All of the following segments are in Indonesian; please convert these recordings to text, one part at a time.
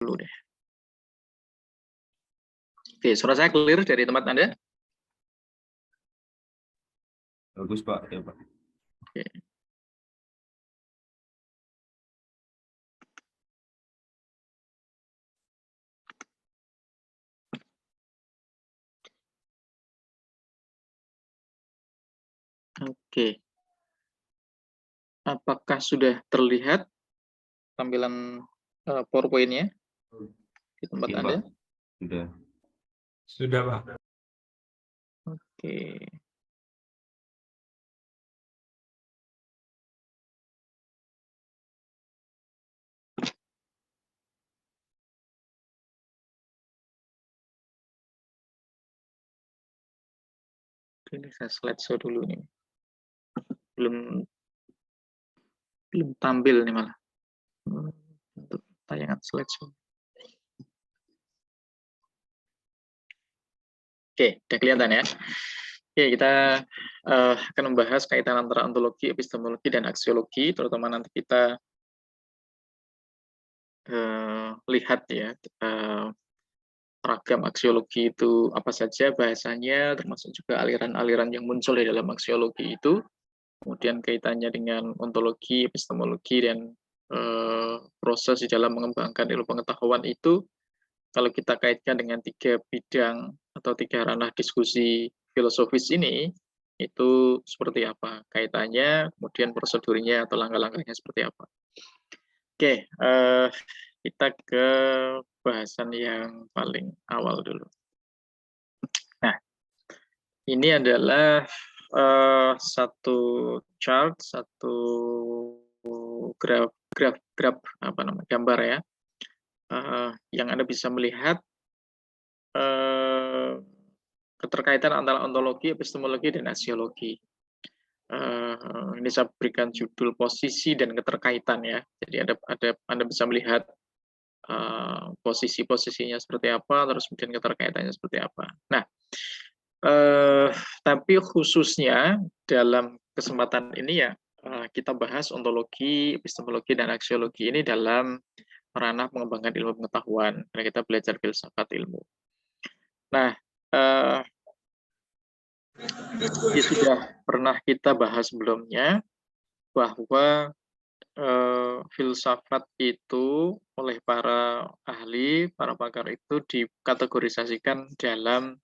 dulu deh. Oke, suara saya clear dari tempat Anda? Bagus, Pak. Ya, Pak. Oke. Oke. Apakah sudah terlihat tampilan PowerPoint-nya di tempat Iya, Anda? Pak. Sudah. Sudah, Pak. Oke. Ini saya slideshow dulu nih. Belum tampil nih malah untuk tayangan slideshow. Oke, udah kelihatan ya. Oke, kita akan membahas kaitan antara ontologi, epistemologi, dan aksiologi, terutama nanti kita lihat ya ragam aksiologi itu apa saja bahasanya, termasuk juga aliran-aliran yang muncul di dalam aksiologi itu, kemudian kaitannya dengan ontologi, epistemologi, dan proses di dalam mengembangkan ilmu pengetahuan itu, kalau kita kaitkan dengan 3 bidang atau 3 ranah diskusi filosofis ini, itu seperti apa kaitannya, kemudian prosedurnya atau langkah-langkahnya seperti apa. Oke, kita ke bahasan yang paling awal dulu. Nah, ini adalah satu chart, satu graf apa namanya, gambar ya, yang Anda bisa melihat keterkaitan antara ontologi, epistemologi, dan aksiologi. Ini saya berikan judul posisi dan keterkaitan ya. Jadi Anda bisa melihat posisi-posisinya seperti apa, terus kemudian keterkaitannya seperti apa. Nah, tapi khususnya dalam kesempatan ini ya kita bahas ontologi, epistemologi, dan aksiologi ini dalam ranah pengembangan ilmu pengetahuan. Karena kita belajar filsafat ilmu. Nah, ini sudah pernah kita bahas sebelumnya bahwa filsafat itu oleh para ahli, para pakar itu dikategorisasikan dalam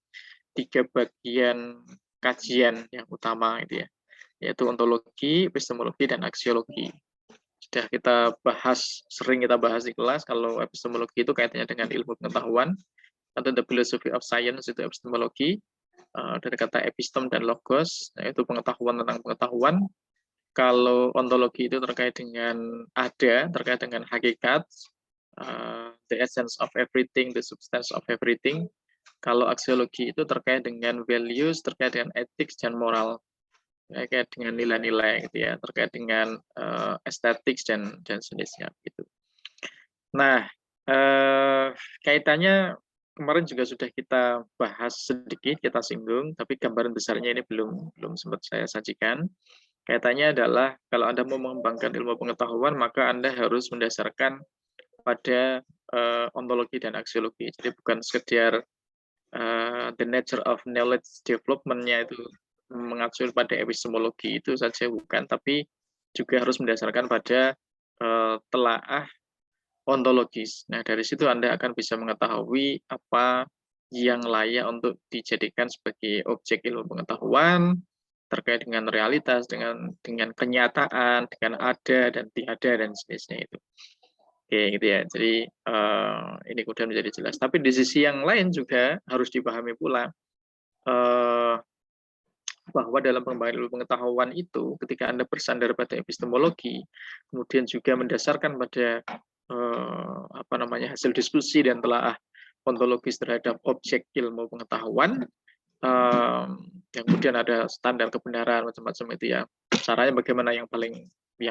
3 bagian kajian yang utama itu ya, yaitu ontologi, epistemologi, dan aksiologi. Sudah kita bahas, sering kita bahas di kelas, kalau epistemologi itu kaitannya dengan ilmu pengetahuan, atau the philosophy of science itu epistemologi, dari kata epistem dan logos, yaitu pengetahuan tentang pengetahuan. Kalau ontologi itu terkait dengan terkait dengan hakikat, the essence of everything, the substance of everything. Kalau aksiologi itu terkait dengan values, terkait dengan ethics dan moral, terkait dengan nilai-nilai gitu ya, terkait dengan estetik dan sejenisnya gitu. Nah, kaitannya kemarin juga sudah kita bahas sedikit, kita singgung, tapi gambaran besarnya ini belum sempat saya sajikan. Kaitannya adalah kalau Anda mau mengembangkan ilmu pengetahuan, maka Anda harus mendasarkan pada ontologi dan aksiologi. Jadi bukan sekedar the nature of knowledge development-nya itu mengacu pada epistemologi itu saja bukan, tapi juga harus mendasarkan pada telaah ontologis. Nah, dari situ Anda akan bisa mengetahui apa yang layak untuk dijadikan sebagai objek ilmu pengetahuan, terkait dengan realitas, dengan kenyataan, dengan ada dan tiada dan sejenisnya itu. Oke, gitu ya. Jadi ini kemudian menjadi jelas. Tapi di sisi yang lain juga harus dipahami pula bahwa dalam pengembangan ilmu pengetahuan itu, ketika Anda bersandar pada epistemologi, kemudian juga mendasarkan pada hasil diskusi dan telaah ontologis terhadap objek ilmu pengetahuan, yang kemudian ada standar kebenaran macam-macam itu ya, caranya bagaimana yang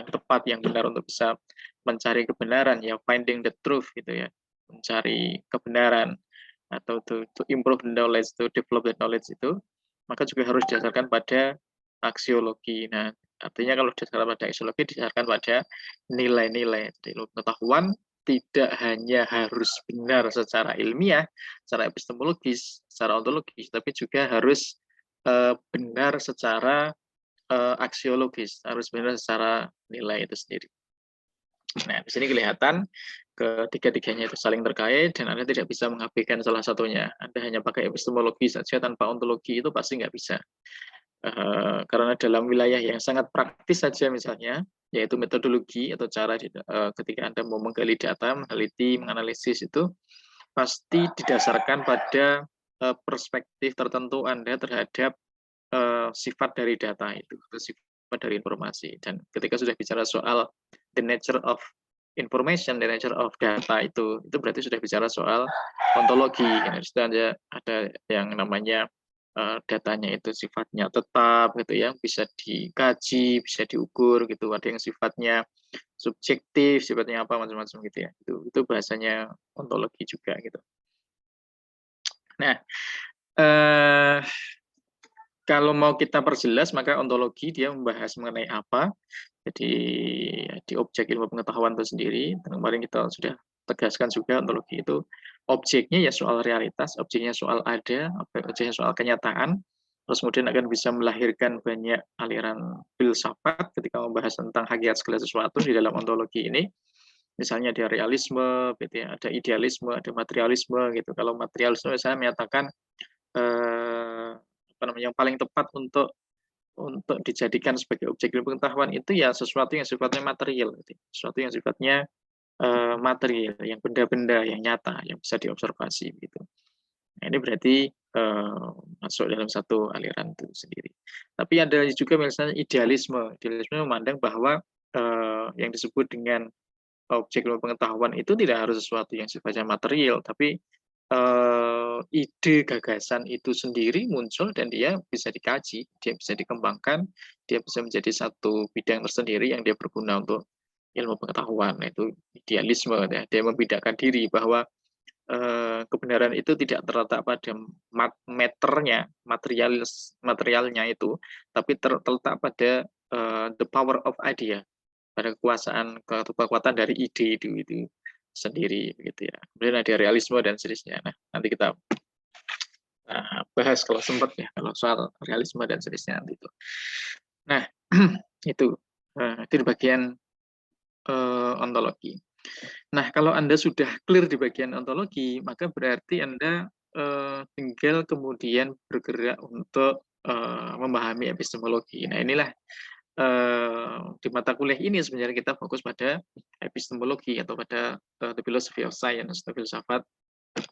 tepat, yang benar untuk bisa mencari kebenaran ya, finding the truth gitu ya, mencari kebenaran atau to improve the knowledge, to develop the knowledge itu, maka juga harus didasarkan pada aksiologi. Nah, artinya kalau didasarkan pada aksiologi, didasarkan pada nilai-nilai. Jadi ilmu pengetahuan tidak hanya harus benar secara ilmiah, secara epistemologis, secara ontologis, tapi juga harus benar secara aksiologis, harus benar secara nilai itu sendiri. Nah, di sini kelihatan ketiga-tiganya itu saling terkait dan Anda tidak bisa mengabaikan salah satunya. Anda hanya pakai epistemologi saja tanpa ontologi itu pasti nggak bisa. Karena dalam wilayah yang sangat praktis saja misalnya, yaitu metodologi atau cara ketika Anda mau menggali data, meneliti, menganalisis itu pasti didasarkan pada perspektif tertentu Anda terhadap sifat dari data itu, sifat dari informasi. Dan ketika sudah bicara soal the nature of information, the nature of data itu berarti sudah bicara soal ontologi. Sudah ada yang namanya datanya itu sifatnya tetap gitu ya, bisa dikaji, bisa diukur gitu. Ada yang sifatnya subjektif, sifatnya apa macam-macam gitu ya. Itu bahasanya ontologi juga gitu. Nah, kalau mau kita perjelas maka ontologi dia membahas mengenai apa. Jadi di objek ilmu pengetahuan itu sendiri. Kemarin kita sudah tegaskan juga ontologi itu objeknya ya soal realitas, objeknya soal ada, objeknya soal kenyataan. Terus kemudian akan bisa melahirkan banyak aliran filsafat ketika membahas tentang hakikat segala sesuatu di dalam ontologi ini. Misalnya ada realisme, gitu ya, ada idealisme, ada materialisme gitu. Kalau materialisme saya menyatakan yang paling tepat untuk dijadikan sebagai objek ilmu pengetahuan itu ya sesuatu yang sifatnya material, gitu. Sesuatu yang sifatnya material, yang benda-benda, yang nyata, yang bisa diobservasi gitu. Nah, ini berarti masuk dalam satu aliran itu sendiri. Tapi ada juga misalnya idealisme. Idealisme memandang bahwa yang disebut dengan objek ilmu pengetahuan itu tidak harus sesuatu yang sifatnya material, tapi ide gagasan itu sendiri muncul dan dia bisa dikaji, dia bisa dikembangkan, dia bisa menjadi satu bidang tersendiri yang dia berguna untuk ilmu pengetahuan. Itu idealisme, ya. Dia membedakan diri bahwa kebenaran itu tidak terletak pada meternya, materialnya itu, tapi terletak pada the power of idea, pada kekuatan dari ide itu sendiri, begitu ya. Kemudian ada realisme dan seterusnya. Nah, nanti kita bahas kalau sempat ya, kalau soal realisme dan seterusnya nanti itu. Nah, itu di bagian ontologi. Nah, kalau Anda sudah clear di bagian ontologi, maka berarti Anda tinggal kemudian bergerak untuk memahami epistemologi. Nah, inilah di mata kuliah ini sebenarnya kita fokus pada epistemologi atau pada the philosophy of science, atau filsafat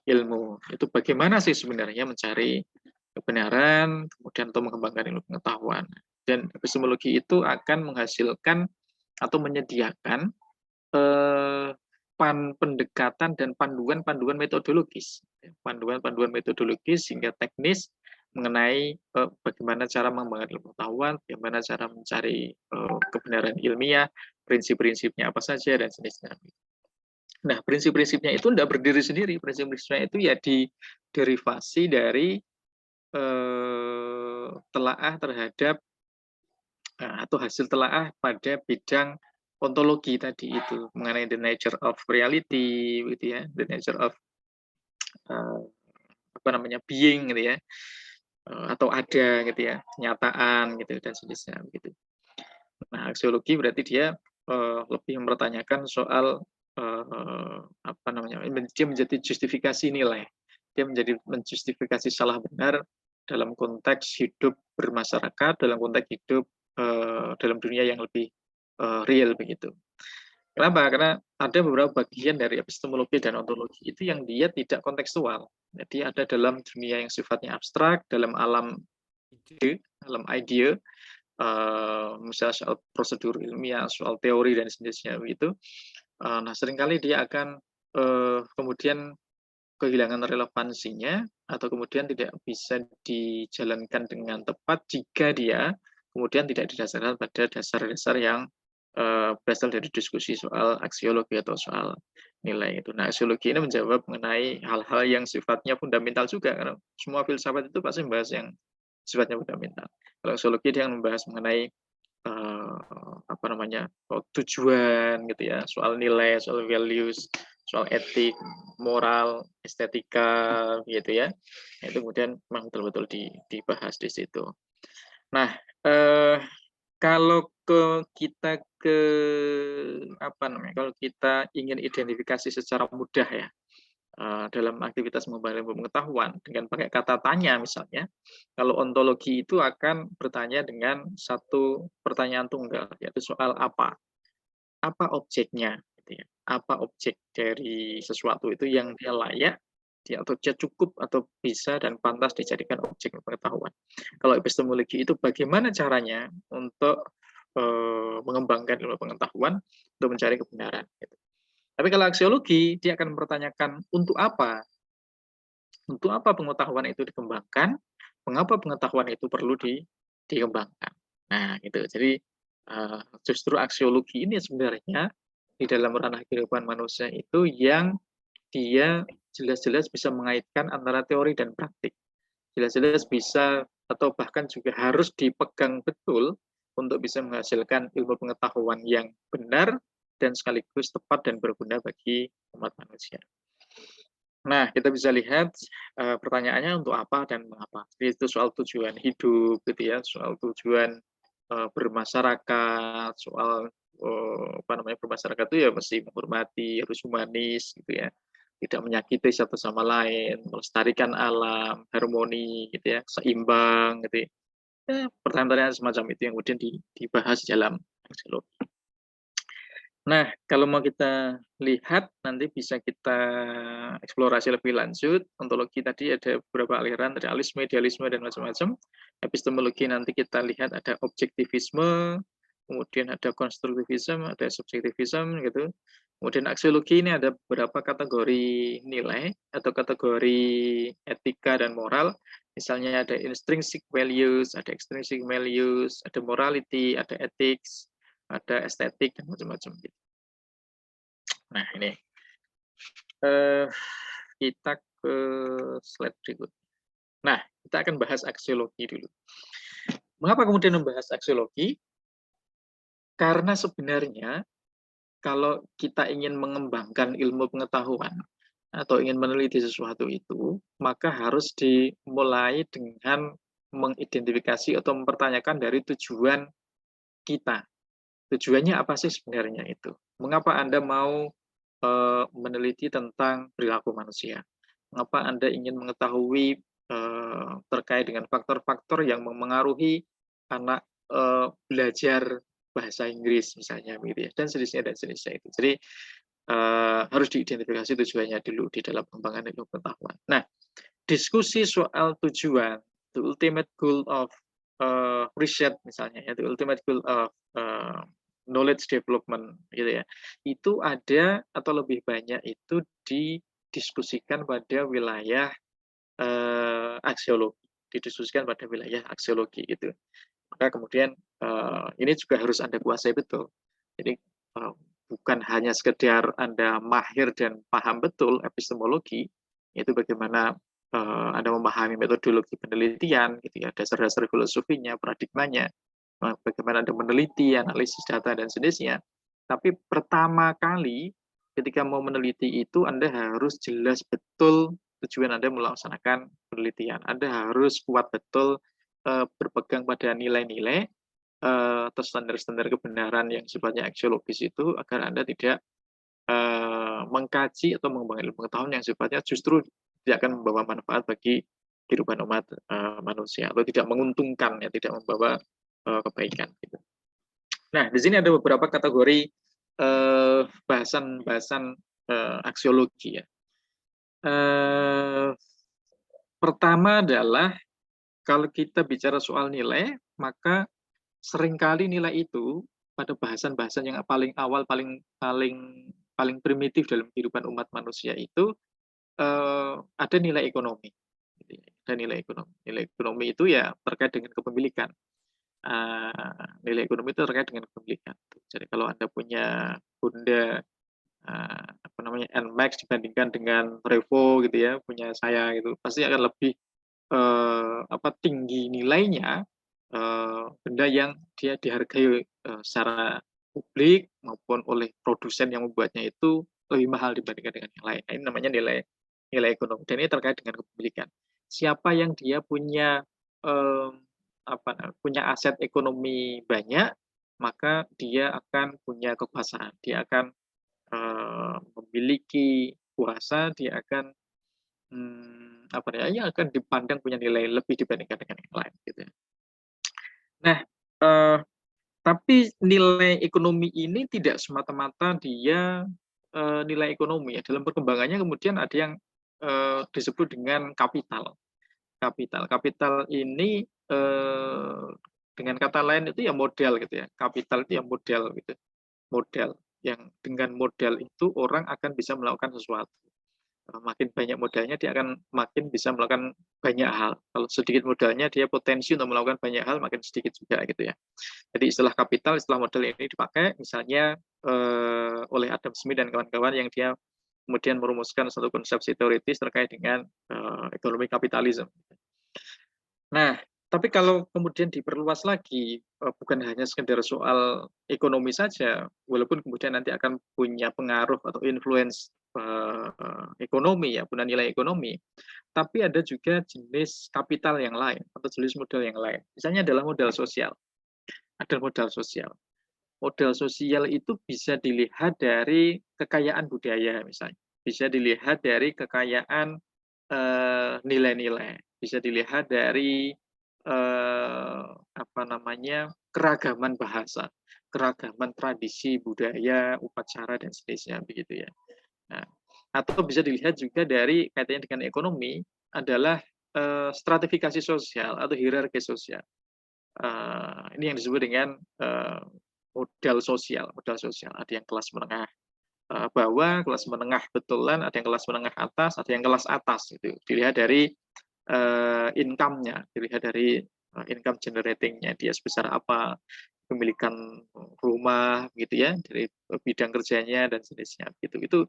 ilmu. Itu bagaimana sih sebenarnya mencari kebenaran, kemudian untuk mengembangkan ilmu pengetahuan. Dan epistemologi itu akan menghasilkan atau menyediakan pendekatan dan panduan-panduan metodologis, panduan-panduan metodologis hingga teknis mengenai bagaimana cara mengembangkan ilmu pengetahuan, bagaimana cara mencari kebenaran ilmiah, prinsip-prinsipnya apa saja dan seterusnya. Nah, prinsip-prinsipnya itu tidak berdiri sendiri, prinsip-prinsipnya itu ya diderivasi dari telaah terhadap atau hasil telaah pada bidang ontologi tadi itu, mengenai the nature of reality gitu ya, the nature of being gitu ya, atau ada gitu ya, kenyataan gitu dan seterusnya gitu. Nah, aksiologi berarti dia lebih mempertanyakan soal dia menjadi justifikasi nilai, dia menjadi menjustifikasi salah benar dalam konteks hidup bermasyarakat, dalam konteks hidup dalam dunia yang lebih real begitu. Kenapa? Karena ada beberapa bagian dari epistemologi dan ontologi itu yang dia tidak kontekstual. Jadi ada dalam dunia yang sifatnya abstrak, dalam alam ide, misalnya soal prosedur ilmiah, soal teori dan sejenisnya begitu. Nah, seringkali dia akan kemudian kehilangan relevansinya atau kemudian tidak bisa dijalankan dengan tepat jika dia kemudian tidak didasarkan pada dasar-dasar yang berasal dari diskusi soal aksiologi atau soal nilai itu. Nah, aksiologi ini menjawab mengenai hal-hal yang sifatnya fundamental juga, karena semua filsafat itu pasti membahas yang sifatnya fundamental. Kalau aksiologi dia membahas mengenai apa namanya, tujuan gitu ya, soal nilai, soal values, soal etik, moral, estetika gitu ya. Itu kemudian memang betul-betul dibahas di situ. Nah, kalau kita ke apa namanya, kalau kita ingin identifikasi secara mudah ya, dalam aktivitas mengembangkan ilmu pengetahuan dengan pakai kata tanya misalnya, kalau ontologi itu akan bertanya dengan satu pertanyaan tunggal, yaitu soal apa. Apa objeknya? Gitu ya. Apa objek dari sesuatu itu yang dia layak, atau dia cukup atau bisa dan pantas dijadikan objek pengetahuan. Kalau epistemologi itu bagaimana caranya untuk mengembangkan ilmu pengetahuan untuk mencari kebenaran. Gitu. Tapi kalau aksiologi, dia akan mempertanyakan untuk apa? Untuk apa pengetahuan itu dikembangkan? Mengapa pengetahuan itu perlu dikembangkan? Nah, gitu. Jadi justru aksiologi ini sebenarnya di dalam ranah kehidupan manusia itu yang dia jelas-jelas bisa mengaitkan antara teori dan praktik. Jelas-jelas bisa atau bahkan juga harus dipegang betul untuk bisa menghasilkan ilmu pengetahuan yang benar dan sekaligus tepat dan berguna bagi umat manusia. Nah, kita bisa lihat pertanyaannya untuk apa dan mengapa. Jadi itu soal tujuan hidup, gitu ya, soal tujuan bermasyarakat, soal apa namanya bermasyarakat itu ya mesti menghormati, harus humanis, gitu ya, tidak menyakiti satu sama lain, melestarikan alam, harmoni, gitu ya, seimbang, gitu ya. Pertanyaan-pertanyaan semacam itu yang kemudian dibahas dalam aksiologi. Nah, kalau mau kita lihat, nanti bisa kita eksplorasi lebih lanjut. Ontologi tadi ada beberapa aliran, ada realisme, idealisme, dan macam-macam. Epistemologi nanti kita lihat ada objektivisme, kemudian ada konstruktivisme, ada subjektivisme, gitu. Kemudian aksiologi ini ada beberapa kategori nilai atau kategori etika dan moral. Misalnya ada intrinsic values, ada extrinsic values, ada morality, ada ethics, ada estetik dan macam-macam gitu. Nah ini kita ke slide berikut. Nah kita akan bahas aksiologi dulu. Mengapa kemudian membahas aksiologi? Karena sebenarnya kalau kita ingin mengembangkan ilmu pengetahuan atau ingin meneliti sesuatu itu, maka harus dimulai dengan mengidentifikasi atau mempertanyakan dari tujuan kita. Tujuannya apa sih sebenarnya itu? Mengapa Anda mau meneliti tentang perilaku manusia? Mengapa Anda ingin mengetahui terkait dengan faktor-faktor yang memengaruhi anak belajar bahasa Inggris misalnya, gitu ya, dan seterusnya itu. Jadi harus diidentifikasi tujuannya dulu di dalam pengembangan ilmu pengetahuan. Nah, diskusi soal tujuan, the ultimate goal of research misalnya, ya, the ultimate goal of knowledge development gitu ya, itu ada atau lebih banyak itu didiskusikan pada wilayah aksiologi, didiskusikan pada wilayah aksiologi gitu. Maka kemudian ini juga harus Anda kuasai betul. Jadi bukan hanya sekedar Anda mahir dan paham betul epistemologi, itu bagaimana Anda memahami metodologi penelitian, gitu ya, dasar-dasar filosofinya, paradigmanya, bagaimana Anda meneliti, analisis data, dan sejenisnya. Tapi pertama kali ketika mau meneliti itu, Anda harus jelas betul tujuan Anda melaksanakan penelitian. Anda harus kuat betul berpegang pada nilai-nilai atau standar-standar kebenaran yang sifatnya aksiologis itu, agar Anda tidak mengkaji atau mengembangkan ilmu pengetahuan yang sifatnya justru tidak akan membawa manfaat bagi kehidupan umat manusia, atau tidak menguntungkan, ya, tidak membawa kebaikan. Gitu. Nah, di sini ada beberapa kategori bahasan-bahasan aksiologi ya. Pertama adalah kalau kita bicara soal nilai, maka seringkali nilai itu pada bahasan-bahasan yang paling awal, paling primitif dalam kehidupan umat manusia itu ada nilai ekonomi. Ada nilai ekonomi. Nilai ekonomi itu ya terkait dengan kepemilikan. Nilai ekonomi itu terkait dengan kepemilikan. Jadi kalau Anda punya Honda apa namanya NMAX dibandingkan dengan Revo gitu ya, punya saya gitu, pasti akan lebih tinggi nilainya benda yang dia dihargai secara publik maupun oleh produsen yang membuatnya itu lebih mahal dibandingkan dengan yang lain. Nah, ini namanya nilai ekonomi dan ini terkait dengan kepemilikan. Siapa yang dia punya eh, punya aset ekonomi banyak, maka dia akan punya kekuasaan, dia akan memiliki kuasa, dia akan ya akan dipandang punya nilai lebih dibandingkan dengan yang lain gitu ya. Nah, eh, tapi nilai ekonomi ini tidak semata-mata dia nilai ekonomi ya. Dalam perkembangannya kemudian ada yang disebut dengan kapital. Kapital ini dengan kata lain itu ya modal gitu ya. Kapital itu ya modal gitu. Modal yang dengan modal itu orang akan bisa melakukan sesuatu. Makin banyak modalnya dia akan makin bisa melakukan banyak hal. Kalau sedikit modalnya dia potensi untuk melakukan banyak hal makin sedikit juga gitu ya. Jadi istilah kapital, istilah modal ini dipakai misalnya oleh Adam Smith dan kawan-kawan yang dia kemudian merumuskan satu konsepsi teoritis terkait dengan ekonomi kapitalisme. Nah, tapi kalau kemudian diperluas lagi, bukan hanya sekedar soal ekonomi saja, walaupun kemudian nanti akan punya pengaruh atau influence ekonomi ya, punya nilai ekonomi, tapi ada juga jenis kapital yang lain atau jenis modal yang lain. Misalnya adalah modal sosial. Ada modal sosial. Modal sosial itu bisa dilihat dari kekayaan budaya misalnya, bisa dilihat dari kekayaan nilai-nilai, bisa dilihat dari keragaman bahasa, keragaman tradisi budaya, upacara dan seterusnya begitu ya. Nah, atau bisa dilihat juga dari kaitannya dengan ekonomi adalah stratifikasi sosial atau hierarki sosial. Ini yang disebut dengan modal sosial. Ada yang kelas menengah bawah, kelas menengah betulan, ada yang kelas menengah atas, ada yang kelas atas. Itu dilihat dari income-nya, dilihat dari income generating-nya, dia sebesar apa, pemilikan rumah, gitu ya, dari bidang kerjanya dan seterusnya. Itu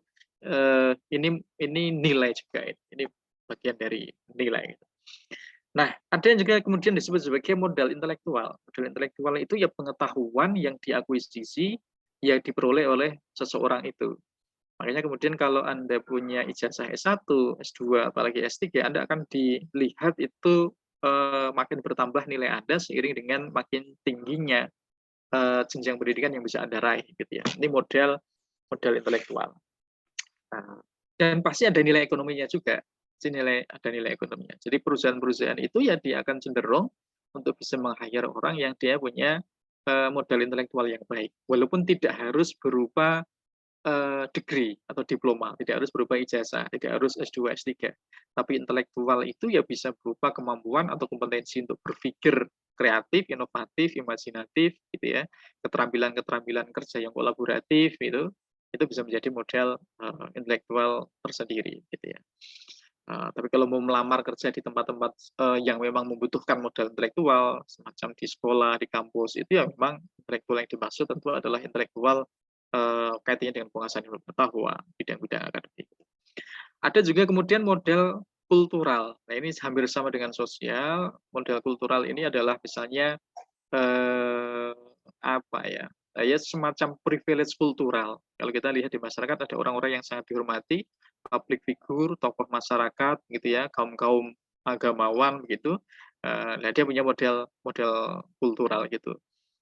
ini nilai juga, ini bagian dari nilai. Nah, ada yang juga kemudian disebut sebagai modal intelektual. Modal intelektual itu ya pengetahuan yang diakuisisi, yang diperoleh oleh seseorang itu. Makanya kemudian kalau Anda punya ijazah S1, S2, apalagi S3, Anda akan dilihat itu makin bertambah nilai Anda seiring dengan makin tingginya jenjang pendidikan yang bisa Anda raih gitu ya. Ini modal intelektual. Nah, dan pasti ada nilai ekonominya juga. Ada nilai ekonominya. Jadi perusahaan-perusahaan itu ya dia akan cenderung untuk bisa meng-hire orang yang dia punya modal intelektual yang baik. Walaupun tidak harus berupa degree atau diploma, tidak harus berupa ijazah, tidak harus S2, S3. Tapi intelektual itu ya bisa berupa kemampuan atau kompetensi untuk berpikir kreatif, inovatif, imajinatif, gitu ya. Keterampilan-keterampilan kerja yang kolaboratif itu bisa menjadi modal intelektual tersendiri, gitu ya. Tapi kalau mau melamar kerja di tempat-tempat yang memang membutuhkan modal intelektual, semacam di sekolah, di kampus, itu ya memang intelektual yang dimaksud tentu adalah intelektual kaitannya dengan penguasaan ilmu pengetahuan, bidang-bidang akademik. Ada juga kemudian model kultural. Nah, ini hampir sama dengan sosial. Model kultural ini adalah misalnya ya semacam privilege kultural. Kalau kita lihat di masyarakat ada orang-orang yang sangat dihormati, public figure, tokoh masyarakat, gitu ya, kaum agamawan, begitu. Nah, dia punya model kultural gitu.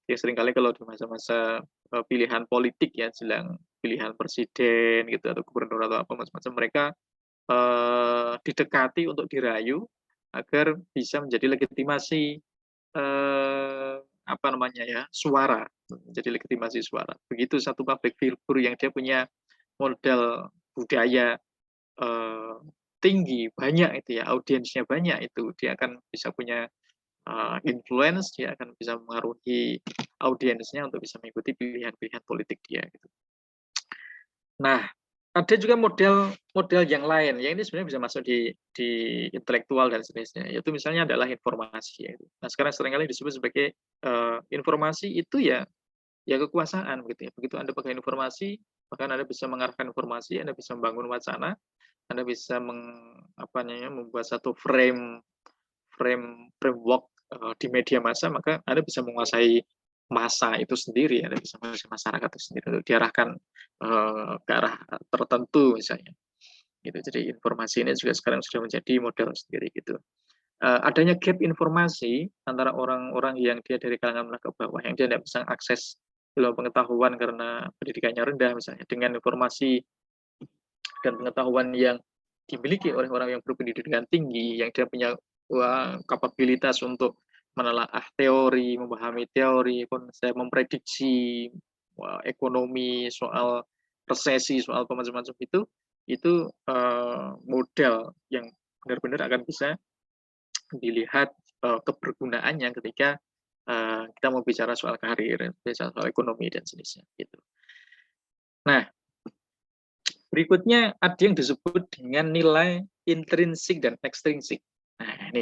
Ya seringkali kalau di masa-masa pilihan politik ya, jelang pilihan presiden gitu atau gubernur atau apa macam-macam, mereka didekati untuk dirayu agar bisa menjadi legitimasi suara, menjadi legitimasi suara. Begitu satu public figure yang dia punya modal budaya tinggi, banyak itu ya, audiensnya banyak itu, dia akan bisa punya influence, dia akan bisa mengaruhi audiensnya untuk bisa mengikuti pilihan-pilihan politik dia. Gitu. Nah, ada juga model yang lain, yang ini sebenarnya bisa masuk di intelektual dan seterusnya, yaitu misalnya adalah informasi. Nah, sekarang seringkali disebut sebagai informasi itu ya kekuasaan gitu ya. Begitu Anda pakai informasi, bahkan Anda bisa mengarahkan informasi, Anda bisa membangun wacana, Anda bisa membuat satu framework di media massa, maka Anda bisa menguasai massa itu sendiri, Anda bisa menguasai masyarakat itu sendiri untuk diarahkan ke arah tertentu misalnya. Gitu. Jadi informasi ini juga sekarang sudah menjadi model sendiri gitu. Adanya gap informasi antara orang-orang yang dia dari kalangan menengah ke bawah, yang dia tidak bisa akses ilmu pengetahuan karena pendidikannya rendah misalnya, dengan informasi dan pengetahuan yang dimiliki oleh orang yang berpendidikan tinggi, yang dia punya kapabilitas untuk menelaah teori, memahami teori, konsep, memprediksi ekonomi, soal resesi, soal macam-macam itu modal yang benar-benar akan bisa dilihat kebergunaannya ketika kita mau bicara soal karir, bicara soal ekonomi dan sejenisnya. Gitu. Nah, berikutnya ada yang disebut dengan nilai intrinsik dan ekstrinsik. Nah, ini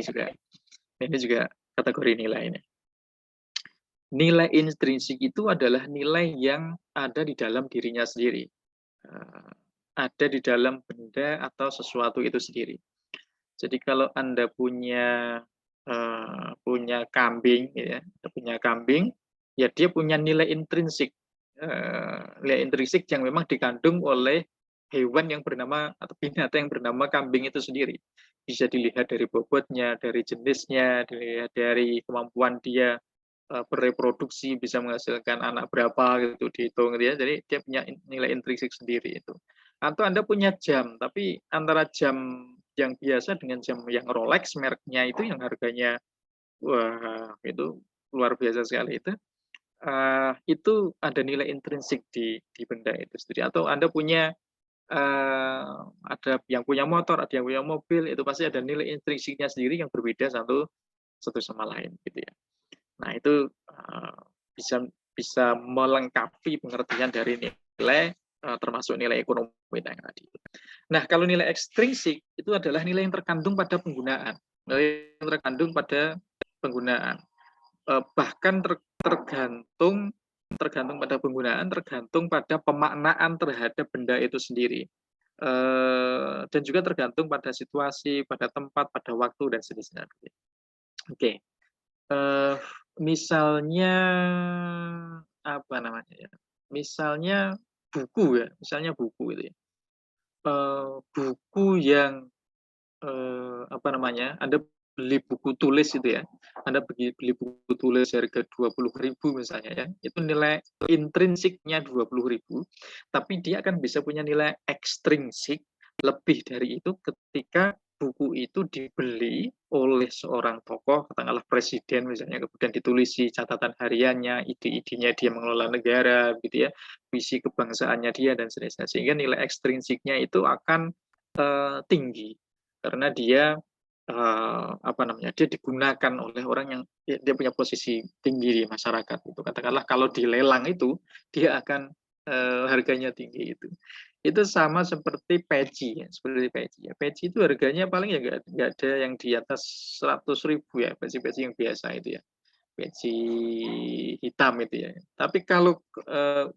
juga kategori nilai ini. Nilai intrinsik itu adalah nilai yang ada di dalam dirinya sendiri, ada di dalam benda atau sesuatu itu sendiri. Jadi kalau Anda punya kambing, ya, ya dia punya nilai intrinsik, yang memang dikandung oleh hewan yang bernama atau binatang yang bernama kambing itu sendiri. Bisa dilihat dari bobotnya, dari jenisnya, dilihat dari kemampuan dia bereproduksi, bisa menghasilkan anak berapa gitu dihitung, gitu ya. Jadi dia punya nilai intrinsik sendiri itu. Atau Anda punya jam, tapi antara jam yang biasa dengan jam yang Rolex mereknya itu yang harganya wah itu luar biasa sekali itu ada nilai intrinsik di benda itu sendiri. Atau Anda punya ada yang punya motor, ada yang punya mobil, itu pasti ada nilai intrinsiknya sendiri yang berbeda satu sama lain gitu ya. Nah itu bisa melengkapi pengertian dari nilai termasuk nilai ekonomi yang tadi. Nah, kalau nilai ekstrinsik itu adalah nilai yang terkandung pada penggunaan. Nilai yang terkandung pada penggunaan. Bahkan tergantung pada penggunaan, tergantung pada pemaknaan terhadap benda itu sendiri. Dan juga tergantung pada situasi, pada tempat, pada waktu, dan seterusnya. Oke. Misalnya apa namanya ya? Misalnya buku ya, itu ya. Buku yang apa namanya? Anda beli buku tulis itu ya. Anda beli buku tulis harga 20.000 misalnya ya. Itu nilai intrinsiknya 20.000, tapi dia akan bisa punya nilai ekstrinsik lebih dari itu ketika buku itu dibeli oleh seorang tokoh, katakanlah presiden misalnya, kemudian ditulisi catatan hariannya, ide-idenya dia mengelola negara, gitu ya, visi kebangsaannya dia dan seterusnya, sehingga nilai ekstrinsiknya itu akan tinggi karena dia apa namanya, dia digunakan oleh orang yang dia punya posisi tinggi di masyarakat. Itu katakanlah kalau dilelang itu dia akan harganya tinggi itu. Itu sama seperti peci ya, Peci itu harganya paling ya nggak ada yang di atas 100.000 ya, peci-peci yang biasa itu ya, peci hitam itu ya. Tapi kalau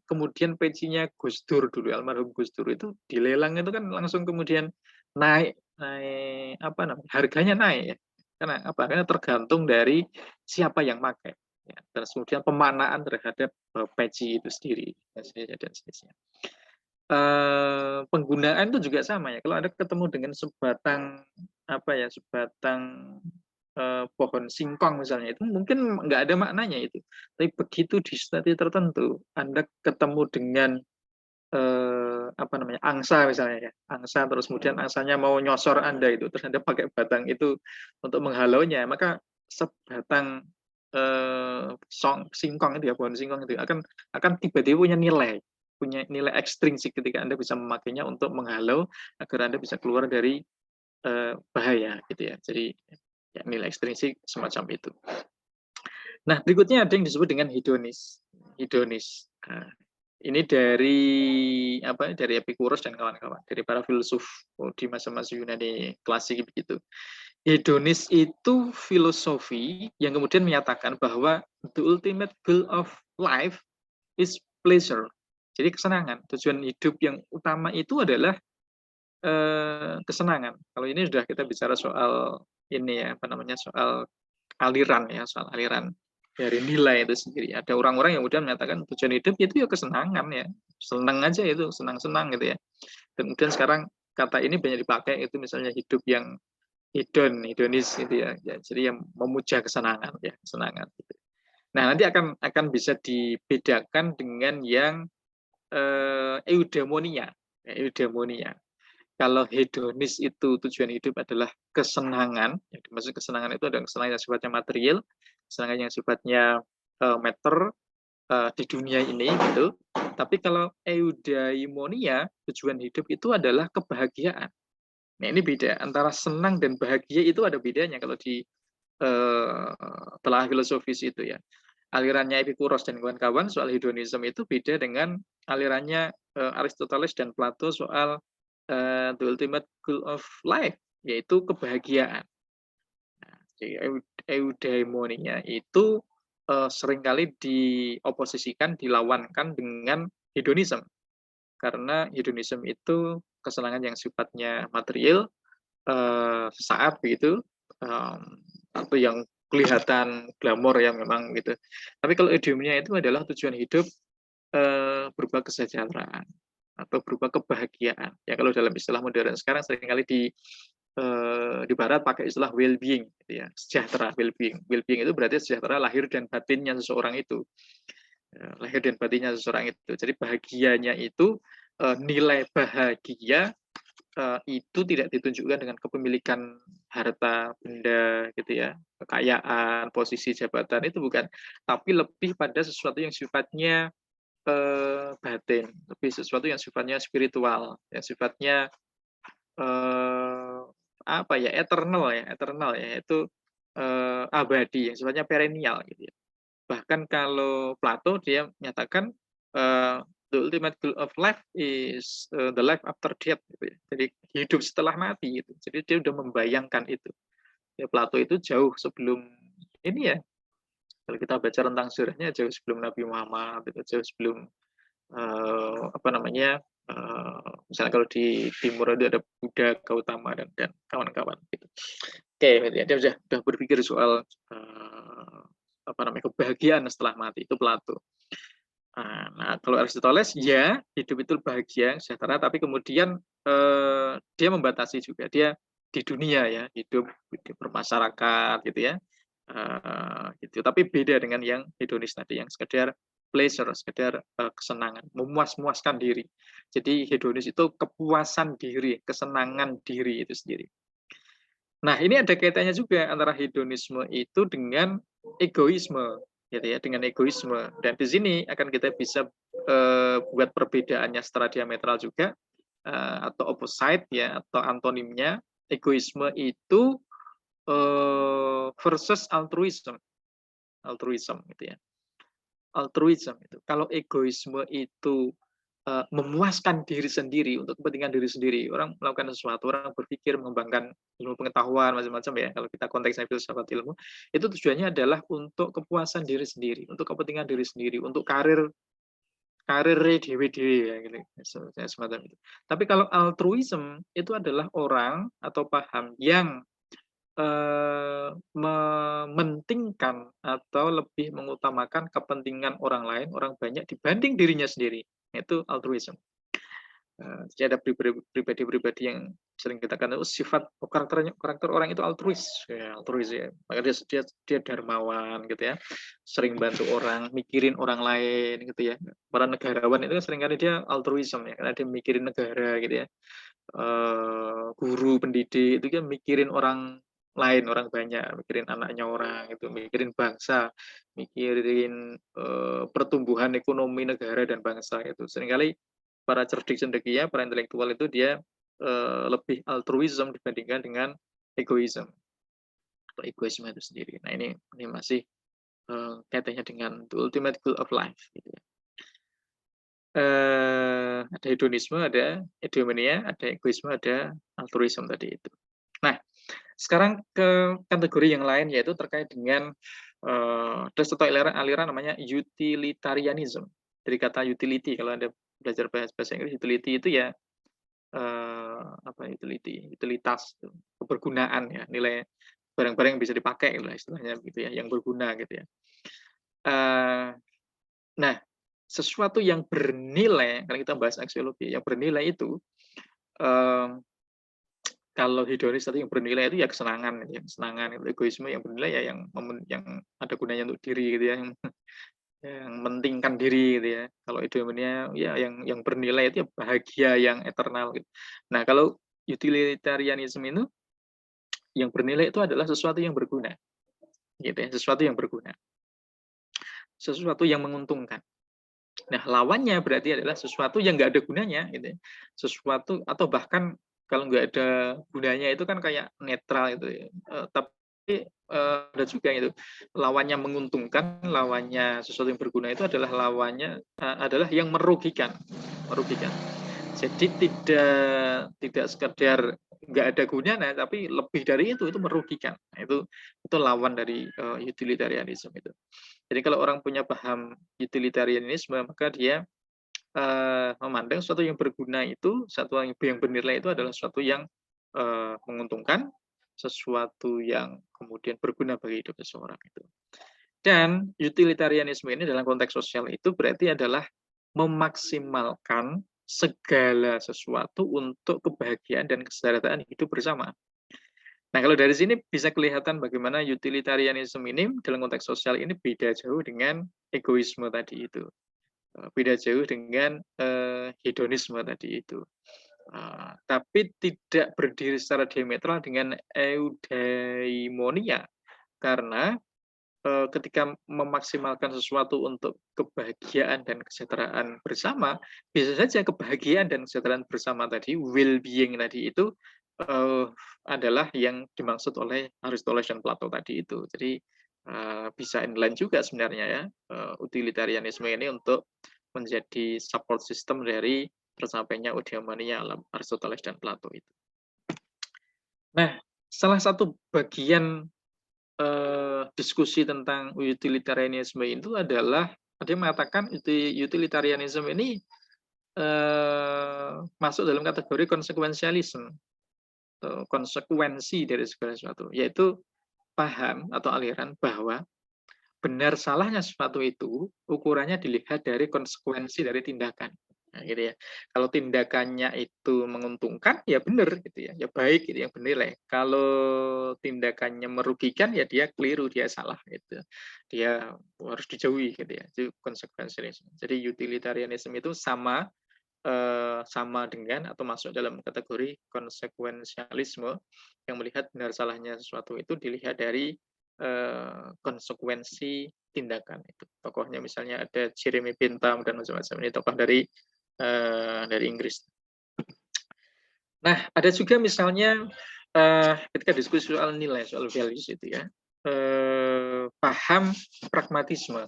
kemudian pecinya Gus Dur dulu, almarhum Gus Dur itu dilelang itu kan langsung kemudian naik apa namanya, harganya naik ya. Karena apa? Karena tergantung dari siapa yang pakai. Ya, terus kemudian pemaknaan terhadap peci itu sendiri dan seterusnya. Penggunaan itu juga sama ya. Kalau Anda ketemu dengan sebatang pohon singkong misalnya, itu mungkin nggak ada maknanya itu. Tapi begitu di stadium tertentu, Anda ketemu dengan angsa misalnya ya, angsa, terus kemudian angsanya mau nyosor Anda itu, terus Anda pakai batang itu untuk menghalaunya, maka sebatang singkong itu ya, pohon singkong itu akan tiba-tiba punya nilai ekstrinsik ketika Anda bisa memakainya untuk menghalau agar Anda bisa keluar dari bahaya gitu ya. Jadi ya, nilai ekstrinsik semacam itu. Nah, berikutnya ada yang disebut dengan hedonis. Nah, ini dari Epicurus dan kawan-kawan, dari para filsuf di masa-masa Yunani klasik begitu. Hedonis itu filosofi yang kemudian menyatakan bahwa the ultimate goal of life is pleasure. Jadi kesenangan, tujuan hidup yang utama itu adalah kesenangan. Kalau ini sudah kita bicara soal ini ya, soal aliran ya, soal aliran dari nilai itu sendiri. Ada orang-orang yang kemudian menyatakan tujuan hidup itu ya kesenangan ya, senang aja itu, senang-senang gitu ya. Dan kemudian sekarang kata ini banyak dipakai itu misalnya hidup yang hedonis gitu ya. Jadi yang memuja kesenangan ya, kesenangan gitu. Nah, nanti akan bisa dibedakan dengan yang eudaimonia. Ya, eudaimonia. Kalau hedonis itu tujuan hidup adalah kesenangan, yang dimaksud kesenangan itu adalah kesenangan yang sifatnya material, kesenangan yang sifatnya meter di dunia ini gitu. Tapi kalau eudaimonia, tujuan hidup itu adalah kebahagiaan. Nah, ini beda antara senang dan bahagia, itu ada bedanya kalau di telah filosofis itu ya. Alirannya Epikuros dan kawan-kawan soal hedonisme itu beda dengan alirannya Aristoteles dan Plato soal the ultimate goal of life, yaitu kebahagiaan. Nah, jadi eudaimonia itu seringkali dioposisikan, dilawankan dengan hedonisme. Karena hedonisme itu kesenangan yang sifatnya material, sesaat begitu, atau yang kelihatan glamor ya memang gitu. Tapi kalau eudaimonia itu adalah tujuan hidup berupa kesejahteraan atau berupa kebahagiaan. Ya kalau dalam istilah modern sekarang seringkali di barat pakai istilah well-being gitu ya, sejahtera, well-being. Well-being itu berarti sejahtera lahir dan batinnya seseorang itu. Lahir dan batinnya seseorang itu. Jadi bahagianya itu nilai bahagia itu tidak ditunjukkan dengan kepemilikan harta benda gitu ya, kekayaan, posisi jabatan, itu bukan, tapi lebih pada sesuatu yang sifatnya batin, lebih sesuatu yang sifatnya spiritual, yang sifatnya apa ya, eternal ya, itu abadi, yang sifatnya perennial gitu ya. Bahkan kalau Plato dia menyatakan the ultimate goal of life is the life after death gitu ya. Jadi hidup setelah mati gitu. Jadi dia udah membayangkan itu. Ya, Plato itu jauh sebelum ini ya. Kalau kita baca tentang sejarahnya jauh sebelum Nabi Muhammad, itu jauh sebelum apa namanya, misalnya kalau di timur itu ada Buddha, Gautama dan kawan-kawan gitu. Oke, dia sudah berpikir soal apa namanya, kebahagiaan setelah mati, itu Plato. Nah, kalau Aristoteles ya hidup itu bahagia, sejahtera, tapi kemudian dia membatasi juga, dia di dunia ya, hidup bermasyarakat gitu ya, gitu. Tapi beda dengan yang hedonis tadi, yang sekedar pleasure, sekedar kesenangan, memuaskan diri. Jadi hedonis itu kepuasan diri, kesenangan diri itu sendiri. Nah, ini ada kaitannya juga antara hedonisme itu dengan egoisme, gitu ya, dengan egoisme. Dan di sini akan kita bisa buat perbedaannya secara diametral juga, atau opposite ya, atau antonimnya. Egoisme itu versus altruism, gitu ya. Altruism itu. Kalau egoisme itu memuaskan diri sendiri untuk kepentingan diri sendiri. Orang melakukan sesuatu, orang berpikir mengembangkan ilmu pengetahuan macam-macam ya. Kalau kita konteksnya filsafat ilmu, itu tujuannya adalah untuk kepuasan diri sendiri, untuk kepentingan diri sendiri, untuk karir dewe-dewe ya gitu. Semacam itu. Tapi kalau altruism itu adalah orang atau paham yang mementingkan atau lebih mengutamakan kepentingan orang lain, orang banyak dibanding dirinya sendiri. Itu altruism. Jadi ada pribadi-pribadi yang sering kita kenal sifat karakter orang itu altruis ya, maka dia dermawan gitu ya, sering bantu orang, mikirin orang lain gitu ya. Para negarawan itu seringkali dia altruism ya, karena dia mikirin negara gitu ya. Guru, pendidik itu kan mikirin orang lain, orang banyak, mikirin anaknya orang, itu mikirin bangsa, mikirin pertumbuhan ekonomi negara dan bangsa. Itu seringkali para cerdik cendekia, para intelektual itu dia lebih altruism dibandingkan dengan egoisme atau egoisme itu sendiri. Nah, ini masih kaitannya dengan the ultimate goal of life gitu ya. Ada hedonisme, ada eudaimonia, ada egoisme, ada altruisme tadi itu. Nah, sekarang ke kategori yang lain, yaitu terkait dengan ada satu aliran namanya utilitarianism. Dari kata utility, kalau Anda belajar bahasa Inggris, utility itu ya apa utility, utilitas, kebergunaan ya, nilai barang-barang yang bisa dipakai lah istilahnya gitu ya, yang berguna gitu ya. Nah, sesuatu yang bernilai, kalau kita bahas aksiologi, yang bernilai itu kalau hedonis tadi yang bernilai itu ya kesenangan, kesenangan, egoisme yang bernilai ya yang ada gunanya untuk diri gitu ya, yang mementingkan diri gitu ya. Kalau eudaimonia ya yang bernilai itu ya bahagia yang eternal gitu. Nah, kalau utilitarianisme itu yang bernilai itu adalah sesuatu yang berguna, gitu ya, sesuatu yang berguna, sesuatu yang menguntungkan. Nah, lawannya berarti adalah sesuatu yang nggak ada gunanya, gitu ya. Sesuatu atau bahkan kalau nggak ada gunanya itu kan kayak netral gitu ya. Tapi ada juga itu lawannya menguntungkan, lawannya sesuatu yang berguna itu adalah lawannya adalah yang merugikan, merugikan. Jadi tidak sekedar nggak ada gunanya, tapi lebih dari itu merugikan. Nah, itu lawan dari utilitarianisme itu. Jadi kalau orang punya paham utilitarianisme, maka dia memandang sesuatu yang berguna itu, sesuatu yang bernilai itu adalah sesuatu yang menguntungkan, sesuatu yang kemudian berguna bagi hidup seseorang itu. Dan utilitarianisme ini dalam konteks sosial itu berarti adalah memaksimalkan segala sesuatu untuk kebahagiaan dan kesejahteraan hidup bersama. Nah, kalau dari sini bisa kelihatan bagaimana utilitarianisme ini dalam konteks sosial ini beda jauh dengan egoisme tadi itu. Beda jauh dengan hedonisme tadi itu. Tapi tidak berdiri secara diametral dengan eudaimonia. Karena ketika memaksimalkan sesuatu untuk kebahagiaan dan kesejahteraan bersama, bisa saja kebahagiaan dan kesejahteraan bersama tadi, well-being tadi itu adalah yang dimaksud oleh Aristoteles dan Plato tadi itu. Jadi bisa inline juga sebenarnya ya utilitarianisme ini untuk menjadi support system dari tercapainya eudaimonia alam Aristoteles dan Plato itu. Nah, salah satu bagian diskusi tentang utilitarianisme itu adalah dia mengatakan utilitarianisme ini masuk dalam kategori konsekuensialisme, konsekuensi dari segala sesuatu, yaitu paham atau aliran bahwa benar salahnya sesuatu itu ukurannya dilihat dari konsekuensi dari tindakan. Nah, gitu ya. Kalau tindakannya itu menguntungkan, ya benar gitu ya, ya baik gitu yang bernilai. Kalau tindakannya merugikan, ya dia keliru, dia salah gitu. Dia harus dijauhi gitu ya. Itu konsekuensialisme. Jadi utilitarianisme itu sama dengan atau masuk dalam kategori konsekuensialisme yang melihat benar salahnya sesuatu itu dilihat dari konsekuensi tindakan itu. Tokohnya misalnya ada Jeremy Bentham dan macam-macam, ini tokoh dari Inggris. Nah, ada juga misalnya ketika diskusi soal nilai, soal values itu ya, paham pragmatisme.